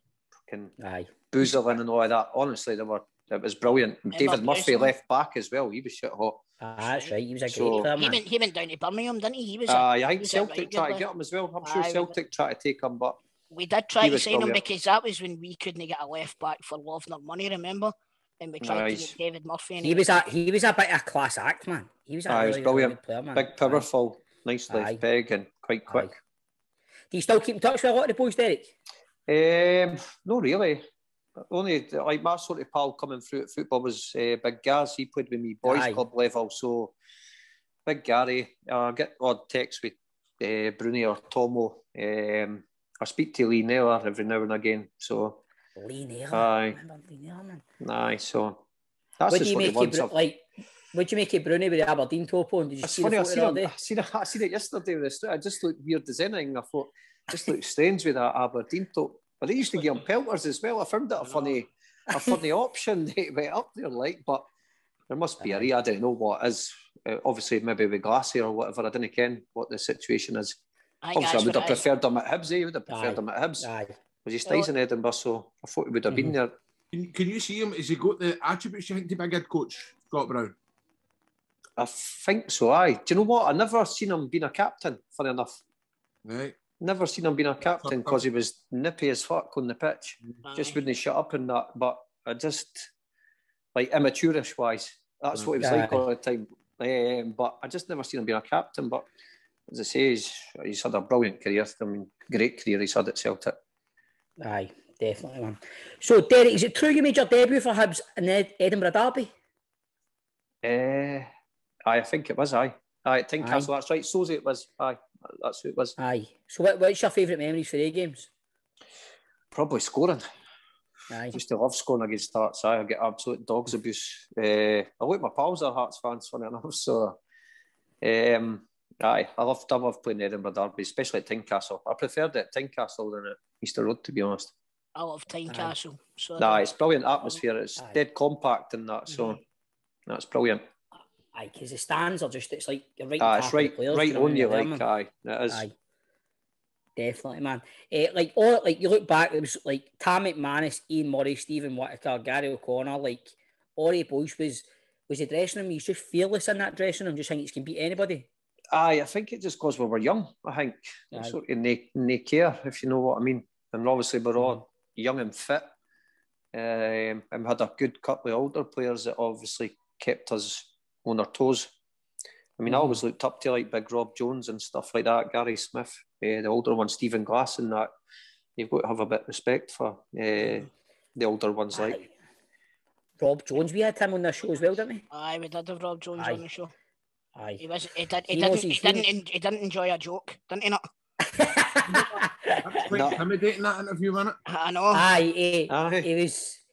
Boozerlin and all of that. Honestly, it was brilliant. David Murphy left back as well. He was shit hot. That's right. He was a great player, man. He went down to Birmingham, didn't he? I think Celtic tried to get him as well. I'm sure Celtic tried to take him, but we did try to sign him because that was when we couldn't get a left back for love nor money. Remember? And we tried to get David Murphy. He was a bit of a class act, man. He was a really brilliant player, man. Big, powerful, nice left peg, and quite quick. Do you still keep in touch with a lot of the boys, Derek? No, really. Only like my sort of pal coming through at football was Big Gaz. He played with me boys club level, so Big Gary. I get odd texts with Bruni or Tomo. I speak to Lee Naylor every now and again. So Lee Naylor, I remember Lee Naylor, man. Aye, so that's what do you make what do you make of Bruni with the Aberdeen top on? Did you see funny, the photo the other day? I seen it yesterday with the street. I just looked weird as anything. I thought just looked strange with that Aberdeen top. But they used to give him pelters as well. I found that a funny option. They went up there, but there must be I don't know what is. Obviously, maybe with Glassy or whatever. I don't know what the situation is. Obviously, I would have preferred him at Hibs. He would have preferred him at Hibs. Because he stays in Edinburgh, so I thought he would have been there. Can you see him? Has he got the attributes you think to be a good coach, Scott Brown? I think so, aye. Do you know what? I never seen him being a captain, funny enough. Right. Never seen him being a captain because he was nippy as fuck on the pitch. Just wouldn't shut up in that. But I just, like, immature-ish wise, that's what he was like all the time. But I just never seen him being a captain. But as I say, he's had a brilliant career. I mean, great career he's had at Celtic. Aye, definitely, man. So, Derek, is it true you made your debut for Hibs in the Edinburgh Derby? I think it was, aye. Aye, at Tynecastle, that's right. So's it was, aye. That's who it was. Aye. So what's your favourite memories for the games? Probably scoring. Aye. Used to love scoring against Hearts. I get absolute dogs abuse. A lot of my pals are Hearts fans, funny enough. So, aye, I love playing Edinburgh Derby, especially at Tynecastle. I preferred it at Tynecastle than at Easter Road, to be honest. I love Tynecastle. So Nah, it's brilliant atmosphere. It's dead compact and that, so that's brilliant. Aye, because the stands are just, it's like you're right. It's right on you, like, aye, it is. Aye. Definitely, man. Like you look back, it was like Tam McManus, Ian Murray, Stephen Whittaker, Gary O'Connor, like Ori Boyce was the dressing room. He's just fearless in that dressing room. Just think he can beat anybody. Aye, I think it just because we were young. I think sort of no care, if you know what I mean. And obviously we're all young and fit. And we had a good couple of older players that obviously kept us on our toes. I mean, I always looked up to like Big Rob Jones and stuff like that, Gary Smith, the older one, Stephen Glass, and that. You've got to have a bit of respect for the older ones. Like Rob Jones, we had him on the show as well, didn't we? Aye, we did have Rob Jones on the show. Aye. He didn't enjoy a joke, didn't he not? That's quite intimidating, that interview, wasn't it? I know. Aye,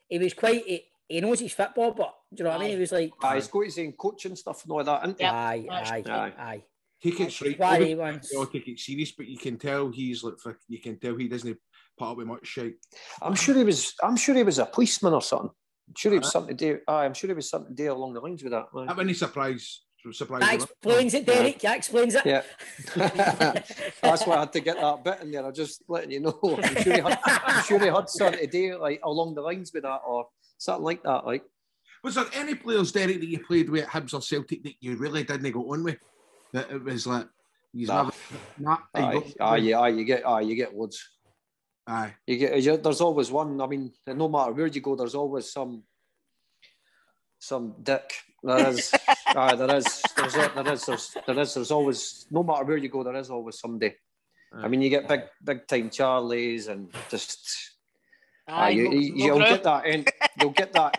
he was quite. He knows his football, but do you know what I mean? He was like, he's got his own coaching stuff and all that, isn't he? Aye. Take it straight. Why They all take it serious, but you can tell he's like, you can tell he doesn't put up with much shit. I'm sure he was a policeman or something. I'm sure he was something to do. I'm sure he was something to do along the lines with that. That wasn't surprise. That explains it, Derek. That explains it. Yeah. That's why I had to get that bit in there. I'm just letting you know. I'm sure he had something to do like along the lines with that or something like that. Like, was there any players, Derek, that you played with at Hibs or Celtic that you really didn't go on with? That it was like you get loads. Aye, you get. There's always one. I mean, no matter where you go, there's always some dick. There is. There is. There's always. No matter where you go, there is always somebody. I mean, you get big time Charlies and just. You'll get that.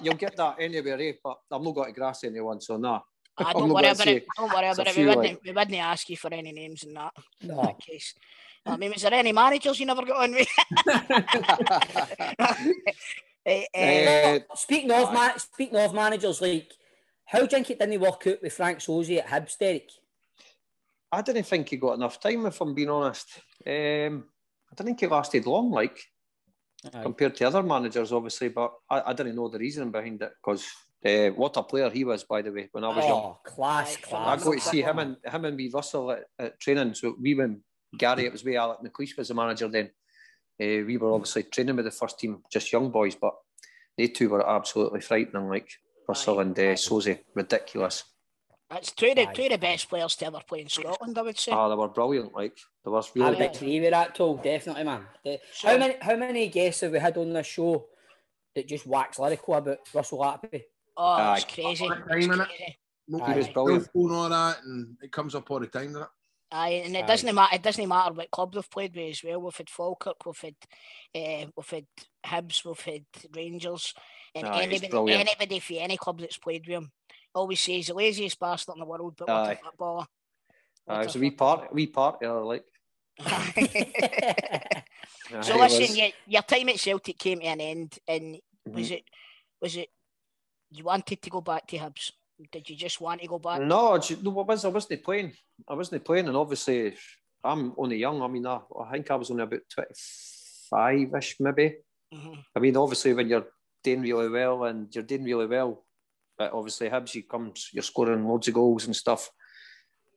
You'll get that anywhere. But I'm not going to grass anyone, so nah. Don't worry about it. Don't worry about it. We wouldn't ask you for any names and that. No. In that case. I mean, was there any managers you never got on with? Speaking of managers, like, how do you think it didn't work out with Frank Sosey at Hibs, Derek? I didn't think he got enough time, if I'm being honest. I didn't think he lasted long, like, compared to other managers, obviously, but I didn't know the reason behind it, because what a player he was, by the way, when I was young. Class. I got to see him and wee Russell at training. So we went, Gary, it was wee Alec McLeish was the manager then. We were obviously training with the first team, just young boys, but they two were absolutely frightening, like Russell and Sosey, ridiculous. It's two of the best players to ever play in Scotland, I would say. They were brilliant, like they were really. I would agree with that, Tol, definitely, man. How many guests have we had on this show that just wax lyrical about Russell Appleby? Oh, it's crazy. He was brilliant. All that, and it comes up all the time, doesn't it? Aye, and it doesn't matter. It doesn't matter what club we've played with as well. We've had Falkirk, we've had Hibs, we've had Rangers, and anybody for any club that's played with him always says he's the laziest bastard in the world, but what a footballer. It was a wee party, like. So listen, your time at Celtic came to an end, and was it you wanted to go back to Hibs? Did you just want to go back? No, I wasn't playing. And obviously I'm only young. I mean, I think I was only about 25-ish, maybe. Mm-hmm. I mean, obviously when you're doing really well, but obviously Hibs, you're scoring loads of goals and stuff.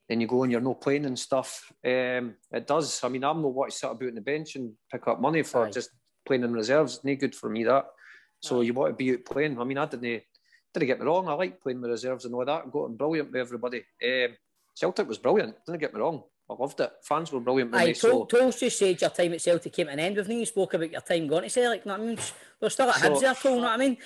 Then you go and you're not playing and stuff. It does. I mean, I'm not what to sit about on the bench and pick up money for just playing in reserves. It's no good for me, that. So you want to be out playing. I mean, I didn't get me wrong. I like playing with reserves and all that. I got on brilliant with everybody. Celtic was brilliant. Didn't get me wrong. I loved it. Fans were brilliant with me. Tol's just said your time at Celtic came to an end with me. You spoke about your time going to Celtic. You know what I mean? We're still at Hibs there, Tol. You know what I mean?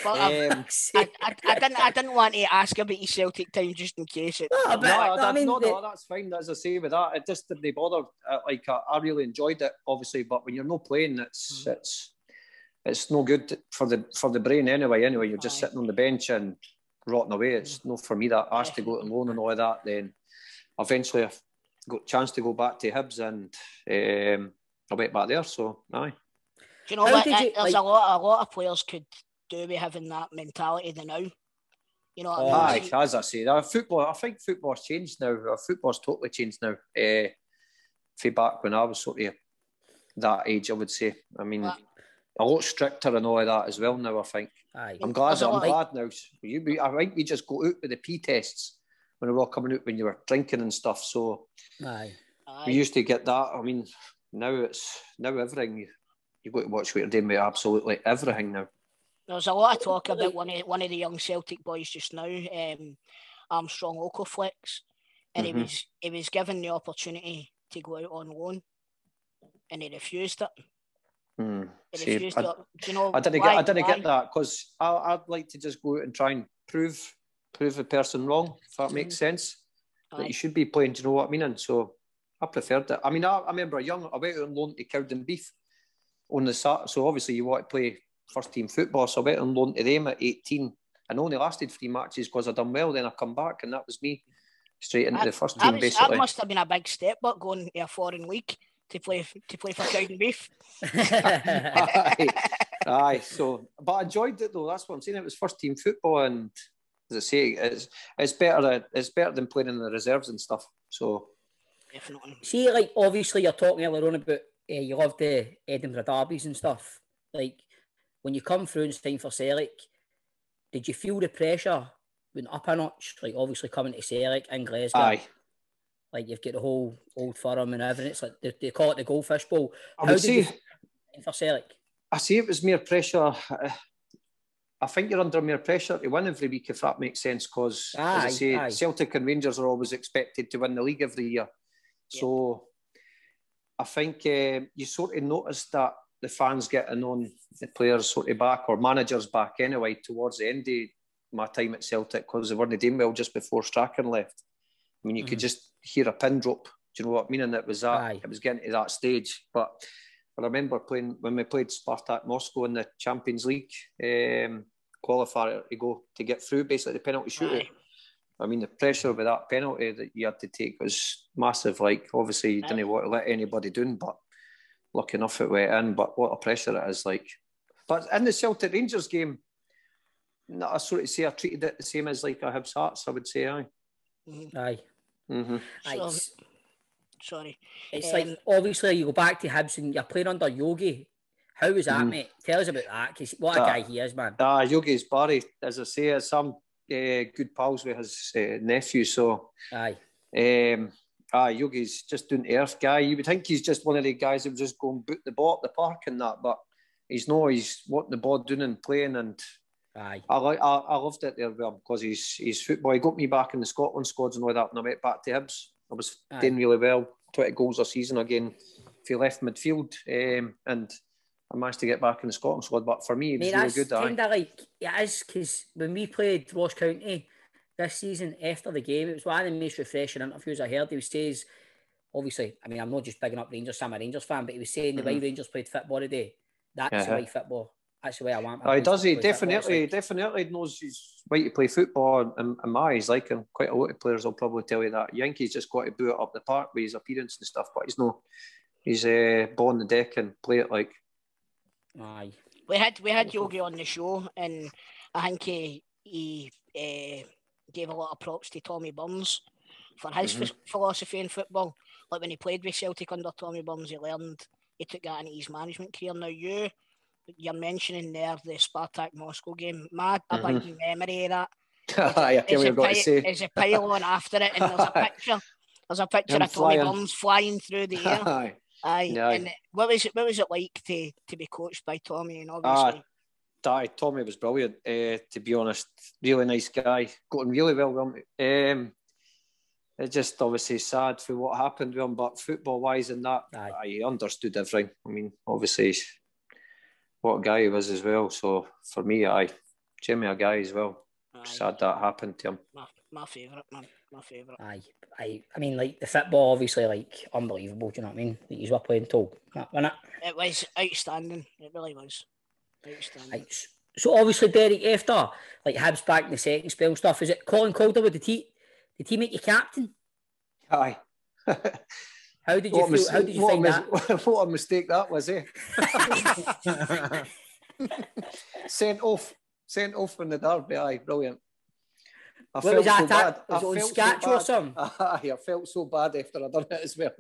But I didn't want to ask about your Celtic time just in case. That's fine. As I say with that, it just didn't bother. I really enjoyed it, obviously, but when you're not playing, it's no good for the brain anyway. Anyway, you're just sitting on the bench and rotting away. It's not for me. That asked to go to loan and all of that. Then eventually I got a chance to go back to Hibs, and I went back there. So aye. Do you know what? There's a lot of players could do with having that mentality now. You know what I mean? As I say, football. I think football's changed now. Football's totally changed now. From back when I was sort of that age, I would say. I mean, a lot stricter and all of that as well now. I think. I'm glad now. I think we just go out with the P tests when we were all coming out when you were drinking and stuff. So we used to get that. I mean, now everything. You've got to watch what you're doing with absolutely everything now. There's a lot of talk about one of the young Celtic boys just now, Armstrong Okoflex, and he was given the opportunity to go out on loan, and he refused it. He refused it. Do you know I didn't get that, because I'd like to just go out and try and prove the person wrong, if that makes sense. That you should be playing. Do you know what I mean? And so I preferred it. I mean, I remember I went out on loan to Cowdenbeath on the start. So obviously you want to play first team football, so I went on loan to them at 18 and only lasted 3 matches because I done well. Then I come back and that was me straight into the first team. Basically, that must have been a big step, but going to a foreign league to play for Cowdenbeath. Aye. So, but I enjoyed it though. That's what I'm saying. It was first team football, and as I say, it's better than playing in the reserves and stuff. So, definitely. See, like obviously you're talking earlier on about you love the Edinburgh derbies and stuff. Like, when you come through and sign for Celtic, did you feel the pressure went up a notch? Like, obviously coming to Celtic in Glasgow. Aye. Like, you've got the whole Old Firm and everything. It's like they call it the Goldfish Bowl. How did you sign for Celtic? I see it was mere pressure. I think you're under more pressure to win every week, if that makes sense, because, as I say, Celtic and Rangers are always expected to win the league every year. Yep. So I think you sort of notice that the fans getting on the players sort of back, or managers back anyway, towards the end of my time at Celtic, because they weren't doing well just before Strachan left. I mean, you could just hear a pin drop. Do you know what I mean? And it was that. It was getting to that stage. But I remember when we played Spartak Moscow in the Champions League qualifier to get through, basically the penalty shootout. I mean, the pressure with that penalty that you had to take was massive. Like, obviously, you didn't want to let anybody down, but lucky enough it went in. But what a pressure it is, like. But in the Celtic Rangers game, I sort of say I treated it the same as like a Hibs Hearts, I would say, aye. Aye. Mm-hmm. Sorry. It's like, obviously, you go back to Hibs and you're playing under Yogi. How was that, mate? Tell us about that, because what a guy he is, man. Yogi's Barry, as I say, some good pals with his nephew, so... Yogi's just down to earth guy. You would think he's just one of the guys that would just go and boot the ball at the park and that, but he's wanting the ball doing and playing, and I loved it there with him, because he's football. He got me back in the Scotland squads and all that when I went back to Hibs. I was doing really well, 20 goals a season again if you left midfield, and I managed to get back in the Scotland squad. But for me, it was really good. Kind of like it is, because when we played Ross County this season, after the game, it was one of the most refreshing interviews I heard. He says, obviously, I mean, I'm not just bigging up Rangers, I'm a Rangers fan, but he was saying the way Rangers played football today, that's the way football. That's the way I want. He does. He definitely knows his way to play football. In my eyes, like, and quite a lot of players will probably tell you that. Yankees just got to boot it up the park with his appearance and stuff, but he's ball on the deck and play it like. Aye. We had Yogi on the show, and I think he gave a lot of props to Tommy Burns for his philosophy in football. Like, when he played with Celtic under Tommy Burns, he took that into his management career. Now you're mentioning there the Spartak Moscow game. A big memory of that. There's a pylon after it, and there's a picture of Tommy Burns flying through the air. And what was it like to be coached by Tommy? And obviously, Tommy was brilliant. To be honest, really nice guy. Got on really well with him. It's just obviously sad for what happened with him, but football wise and that, I understood everything. I mean, obviously, what a guy he was as well. So for me, Jamie Agai as well. Sad that happened to him. My favourite, man. My favourite. I mean, like, the football, obviously, like, unbelievable, do you know what I mean? Like, you were playing tall, wasn't it? It was outstanding. It really was. Outstanding. So, obviously, Derek, after, like, Hibs back in the second spell and stuff, is it Colin Calder, did he make you captain? Aye. How did you feel? How did you think that? What a mistake that was, eh? Sent off in the derby. Aye, brilliant. I What was felt that? so bad. Was it on Scatch or something? Aye, I felt so bad after I done it as well.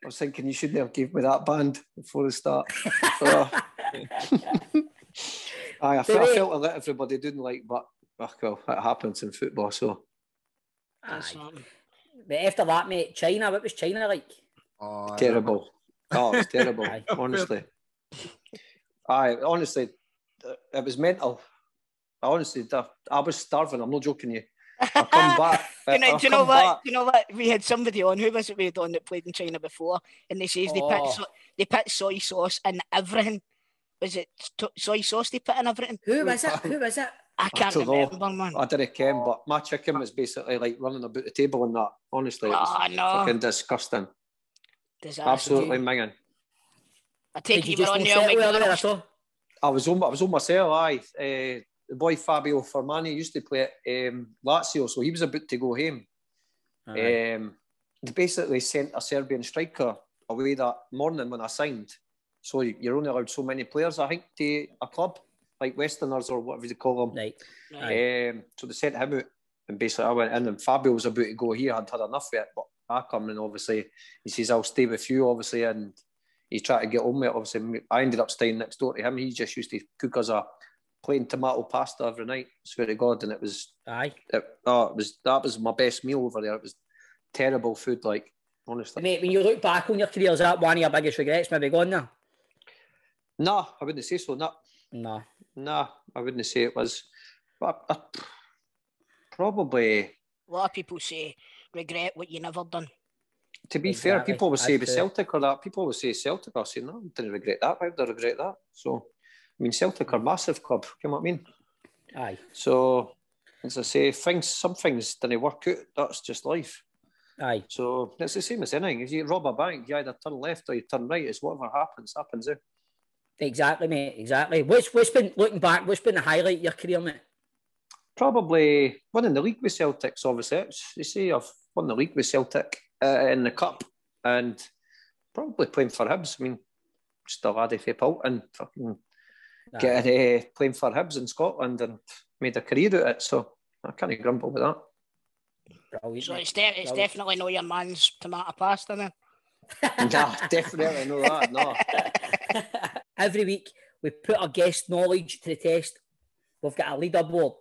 I was thinking you shouldn't have given me that band before the start. Aye, I felt a lot everybody didn't like, but well, it happens in football, so. But after that, mate, China, what was China like? Terrible. Oh, it was terrible, honestly. Honestly, it was mental. I was starving. I'm not joking you. I come back. Do you know what? We had somebody on. Who was it we had on that played in China before? And they says they put soy sauce in everything. Was it soy sauce they put in everything? Who was it? I can't remember, man. I didn't care, but my chicken was basically like running about the table and that. Honestly, it was fucking disgusting. Disaster. Absolutely minging. I take you were on your I was on myself, aye. The boy Fabio Forlani used to play at Lazio, so he was about to go home. They basically sent a Serbian striker away that morning when I signed. So you're only allowed so many players, I think, to a club, like Westerners or whatever you call them. Right. So they sent him out, and basically I went in, and Fabio was about to go. He had enough of it, but I come in, obviously, he says, I'll stay with you, obviously, and he tried to get on with it. Obviously, I ended up staying next door to him. He just used to cook us a plain tomato pasta every night, swear to God, and it was... that was my best meal over there. It was terrible food, like, honestly. Mate, when you look back on your career, is that one of your biggest regrets maybe gone there? No, I wouldn't say so, no. No, I wouldn't say it was. But probably... A lot of people say, regret what you never done. To be fair, people would say with Celtic or that. People would say Celtic. I say, no, I didn't regret that. Why would I regret that? So, I mean, Celtic are a massive club. You know what I mean? Aye. So, as I say, some things didn't work out. That's just life. Aye. So, it's the same as anything. If you rob a bank, you either turn left or you turn right. It's whatever happens. Eh? Exactly, mate. Exactly. What's been, looking back, what's been the highlight of your career, mate? Probably winning the league with Celtics, obviously. You see, I've won the league with Celtic in the Cup and probably playing for Hibs. I mean, just a laddie for Pult and fucking getting playing for Hibs in Scotland and made a career out of it. So I can't grumble with that. Brilliant, so it's definitely not your man's tomato pasta then? Nah, definitely not that, no. Every week we put our guest knowledge to the test. We've got a leaderboard.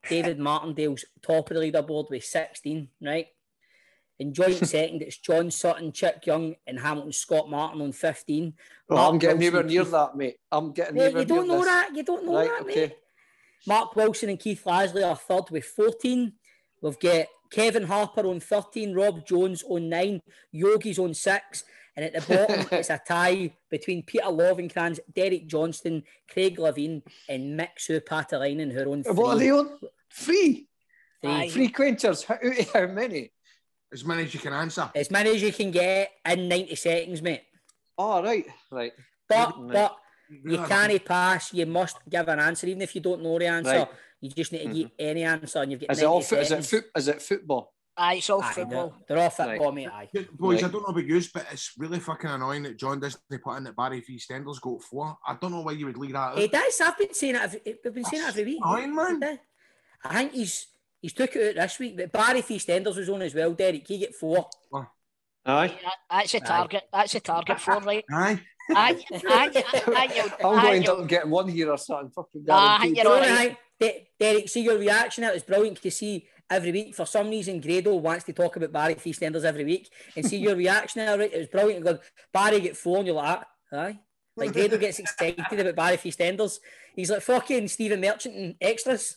David Martindale's top of the leaderboard with 16, right? In joint second, it's John Sutton, Chick Young, and Hamilton Scott Martin on 15. Well, I'm getting nowhere near that, mate. I'm getting nowhere near You don't know this. that? You don't know that, mate? Mark Wilson and Keith Lasley are third with 14. We've got Kevin Harper on 13, Rob Jones on 9, Yogi's on 6, and at the bottom it's a tie between Peter Lovenkrands, Derek Johnston, Craig Levine, and Mixu Patalainen, who are on 3. What are they on? 3? 3 quenchers. How many? As many as you can answer. As many as you can get in 90 seconds, mate. Oh, right. But you can't pass. You must give an answer, even if you don't know the answer. Right. You just need to give any answer, and you've got 90 seconds. Is it football? Aye, it's all football. They're all football, mate. Aye. Boys, I don't know about you, but it's really fucking annoying that John Disney put in that Barry Feastender's got 4. I don't know why you would leave that out. He does. I've been saying it. We've been saying it every week. Annoying, man. I think he's took it out this week, but Barry Feastenders was on as well, Derek. He get 4. Aye. That's a target. That's a target 4, right? Aye. I'm going to end up getting 1 here or something. Fucking Derek, see your reaction. It was brilliant to see every week. For some reason, Grado wants to talk about Barry Feastenders every week, and see your reaction. It was brilliant. Going, Barry get 4, and you're like, aye. Like Grado gets excited about Barry Feastenders. He's like fucking Stephen Merchant and extras.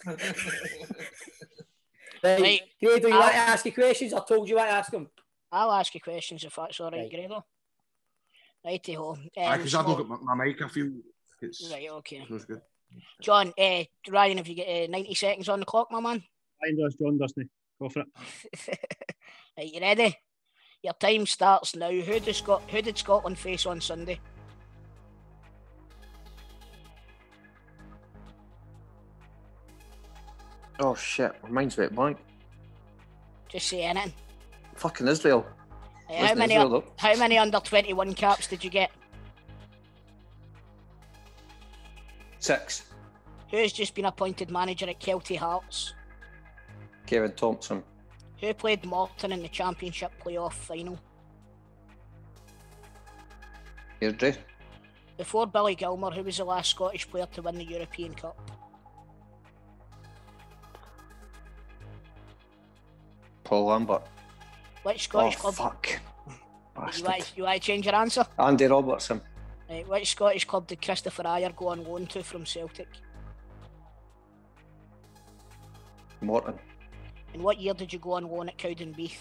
Right. Grado, you want to ask you questions? I told you what to ask him. I'll ask you questions if that's all right, Grado. Righty-ho. Because I've not got my mic, I feel it's... Right, okay. It's good. John, Ryan, have you got 90 seconds on the clock, my man? Ryan does, John doesn't. Go for it. Right, you ready? Your time starts now. Who did Scotland face on Sunday? Oh shit, my mind's went blank. Just say anything. Fucking Israel. How many under 21 caps did you get? 6. Who has just been appointed manager at Kelty Hearts? Kevin Thompson. Who played Morton in the Championship playoff final? Airdrie. Before Billy Gilmour, who was the last Scottish player to win the European Cup? Paul Lambert. Which Scottish club? Fuck. You want to change your answer? Andy Robertson. Right, which Scottish club did Christopher Ayer go on loan to from Celtic? Morton. In what year did you go on loan at Cowdenbeath?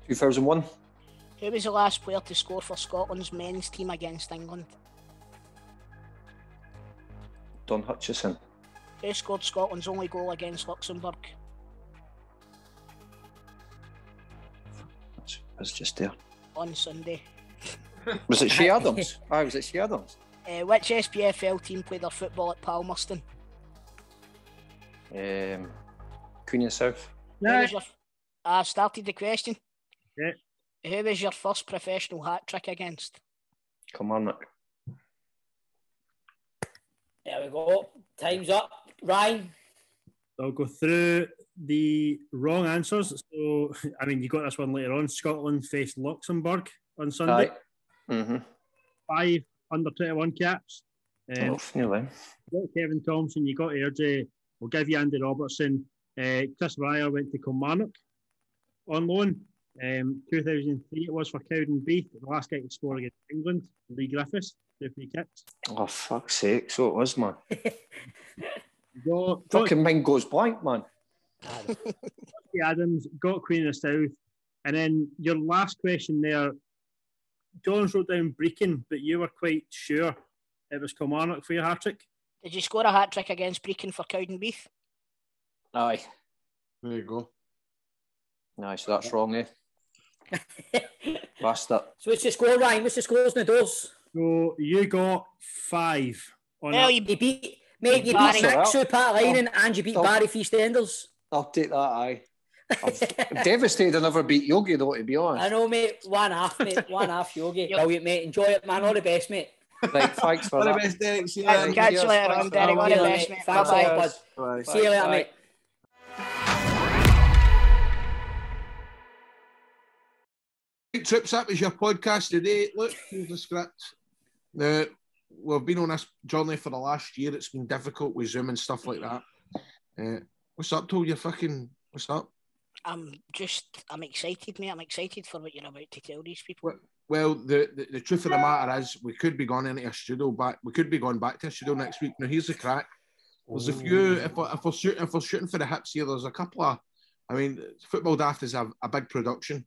2001. Who was the last player to score for Scotland's men's team against England? Don Hutchison. Who scored Scotland's only goal against Luxembourg? It's just there. On Sunday. Was it Shea Adams? Was it Shea Adams? Which SPFL team played their football at Palmerston? Queen of South. I started the question. Yeah. Who was your first professional hat trick against? Kilmarnock. There we go. Time's up. Ryan? I'll go through the wrong answers. So, I mean, you got this one later on. Scotland faced Luxembourg on Sunday. Mm-hmm. 5 under 21 caps. Nearly. You got Kevin Thompson, you got Airdrie. We'll give you Andy Robertson. Chris Ryer went to Kilmarnock on loan. 2003 it was for Cowdenbeath. The last guy to score against England, Lee Griffiths, 2 free kicks. Oh, fuck's sake. So it was, man. Got fucking mind goes blank, man. Adams, got Queen of the South. And then your last question there, John's wrote down Brechin, but you were quite sure it was Kilmarnock for your hat-trick. Did you score a hat-trick against Brechin for Cowdenbeath? Aye. There you go. Aye, so that's wrong, eh? Bastard. So what's the score, Ryan? What's the scores in the doors? So you got 5. Well, you beat Nick Sue, Pat Linen, and you beat Barry Feastenders. I'll take that, aye. I'm devastated I never beat Yogi, though, to be honest. I know, mate. 1-1, mate. 1-1 Yogi. Brilliant, mate. Enjoy it, man. All the best, mate. Right, thanks for all that. the best, Derek. See you later. Catch you later on, Derek. All the best, mate. Thanks a lot, bud. See you later, mate. Right, Trips, that was your podcast today. Look, here's the script. Now, we've been on this journey for the last year. It's been difficult with Zoom and stuff like that. What's up, Toll? What's up? I'm excited, mate. I'm excited for what you're about to tell these people. Well, the truth of the matter is, we could be going into a studio back. We could be going back to a studio next week. Now, here's the crack. There's a few. If we're shooting for the hips here, there's a couple of. I mean, Football Daft is a big production,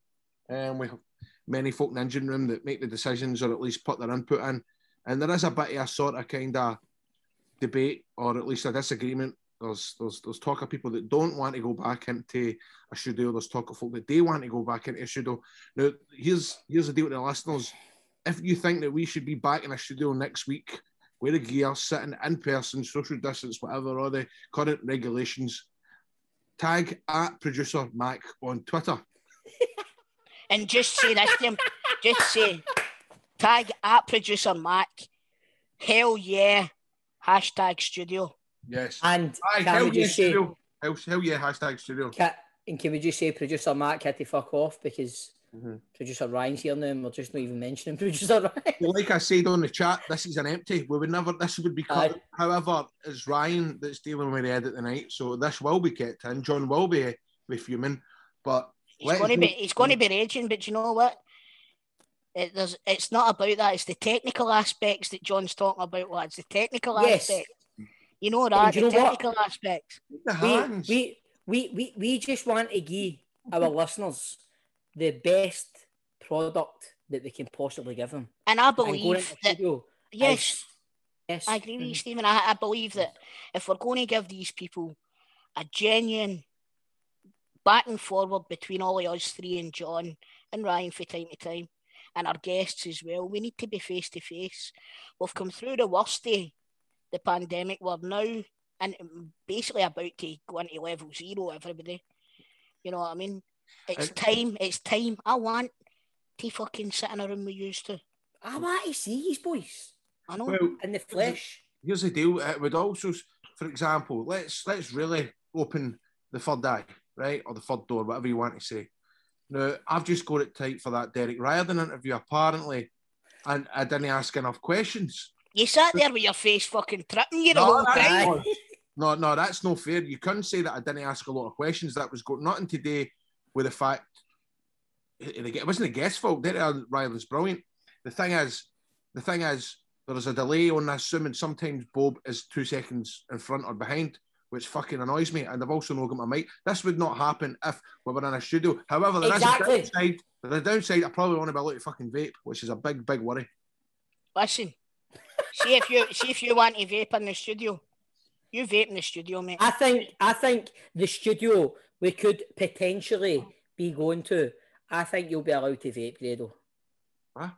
and we have many folk in the engine room that make the decisions or at least put their input in. And there is a bit of a sort of kind of debate, or at least a disagreement. There's talk of people that don't want to go back into a studio. There's talk of folk that they want to go back into a studio. Now, here's the deal with the listeners. If you think that we should be back in a studio next week, wear a gear, sitting in person, social distance, whatever, all the current regulations, tag at Producer Mac on Twitter. And just say this to him. Just say, tag at Producer Mac. Hell yeah. # studio. Yes. And hell yeah, studio. Hell yeah, # studio. Can we just say Producer Mac had to fuck off because Producer Ryan's here now and we're just not even mentioning Producer Ryan? Well, like I said on the chat, this is an empty. This would be cut. However, it's Ryan that's dealing with the edit tonight, so this will be kept in. John will be fuming, but he's going to be raging. But you know what? It's not about that. It's the technical aspects that John's talking about, lads. The technical aspects. You know that. The technical aspects. We just want to give our listeners the best product that we can possibly give him. And I going believe into the that, studio yes, yes, I agree with you, Stephen. I believe that if we're going to give these people a genuine back and forward between all of us three and John and Ryan from time to time, and our guests as well, we need to be face to face. We've come through the worst of the pandemic. We're now and basically about to go into level 0, everybody. You know what I mean? It's time. I want to fucking sit in a room we used to. I want to see his boys. I know. Well, in the flesh. Here's the deal. It would also, for example, let's really open the third eye, right? Or the third door, whatever you want to say. Now, I've just got it tight for that Derek Riordan interview, apparently, and I didn't ask enough questions. You sat there with your face fucking tripping you the whole time. No, that's no fair. You couldn't say that I didn't ask a lot of questions. That was nothing today with the fact it wasn't a guest's fault. Derek Riordan's brilliant. The thing is, there's a delay on this Zoom, and sometimes Bob is 2 seconds in front or behind, which fucking annoys me. And I've also not got my mic. This would not happen if we were in a studio. However, there is a downside. The downside, I probably want to be able to fucking vape, which is a big worry. Listen, see if you want to vape in the studio, you vape in the studio, mate. I think the studio we could potentially be going to. I think you'll be allowed to vape, Grado. What?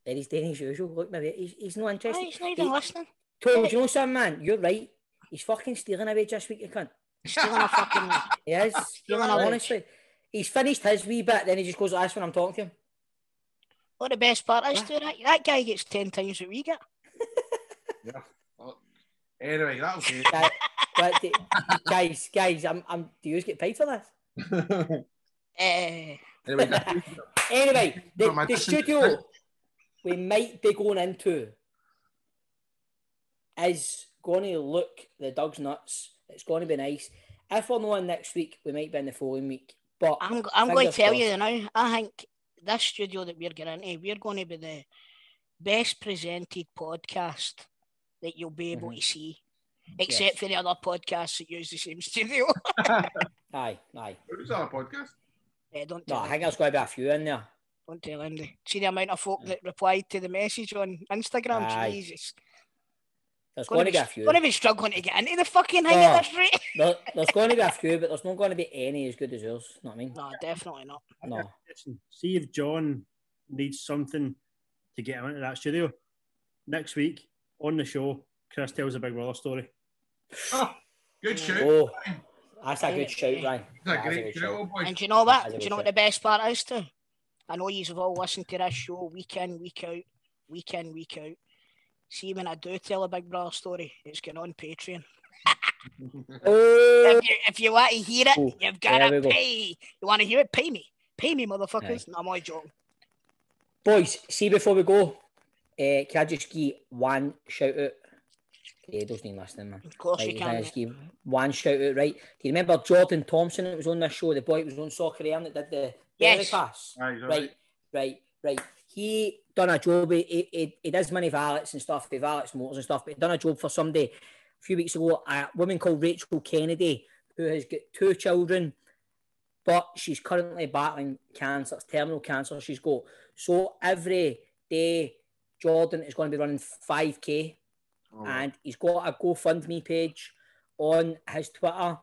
There he's doing his usual. Look, maybe he's not interested. He's not even listening. Tom, do you know something, man? You're right. He's fucking stealing a wage this week, you cunt. Stealing a fucking wage. He is. Stealing a wage. Honestly. He's finished his wee bit, then he just goes, that's when I'm talking to him. What the best part is to that guy gets 10 times what we get. Yeah. Well, anyway, that'll do. Guys, do you get paid for this? Anyway, the studio we might be going into is going to look the dog's nuts. It's going to be nice. If we're not in next week, we might be in the following week. But I'm going to tell you now, I think this studio that we're getting into, we're going to be the best presented podcast that you'll be able to see, except for the other podcasts that use the same studio. Aye. Who's our podcast? Don't tell I think there's going to be a few in there. Don't tell Andy. See the amount of folk that replied to the message on Instagram? Aye. Jesus. There's going to be a few. Going to be struggling to get into the fucking hang of this rate. There's going to be a few, but there's not going to be any as good as yours. You know what I mean? No, definitely not. No. See if John needs something to get him into that studio. Next week, on the show, Chris tells a Big Brother story. Oh, good shout. Oh, that's a good shout, Ryan. That's a great shout, boy. And do you know what? Do you know what the best part is too? I know you've all listened to this show week in, week out. See, when I do tell a Big Brother story, it's going on Patreon. If you want to hear it, you've got to pay. You want to hear it? Pay me. Pay me, motherfuckers. No, I'm only joking. Boys, see, before we go, can I just give one shout out? He doesn't even listen, man. Of course you can. Just give one shout out, right? Do you remember Jordan Thompson that was on this show? The boy that was on Soccer AM that did the belly pass? Right. He done a job. He does many valets and stuff. He valets motors and stuff. But he done a job for somebody a few weeks ago. A woman called Rachel Kennedy, who has got 2 children, but she's currently battling cancer. It's terminal cancer she's got. So every day, Jordan is going to be running 5K. Oh. And he's got a GoFundMe page on his Twitter,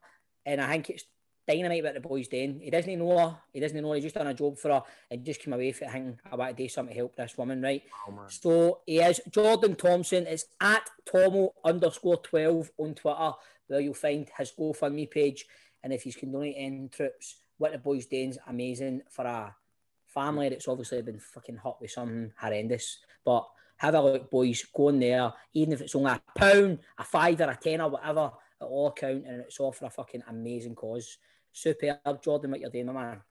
and I think it's dynamite what the boy's doing. He doesn't know her. He's just done a job for her and just came away from it thinking, I want to do something to help this woman, right? Oh, so he is Jordan Thompson. It's at Tomo_12 on Twitter, where you'll find his GoFundMe page. And if you can donate in troops, what the boy's doing is amazing for a family that's obviously been fucking hot with something horrendous. But have a look, boys. Go in there, even if it's only £1, a £5, a £10, whatever, it all count, and it's all for a fucking amazing cause. Superb, Jordan, what you're doing, my man.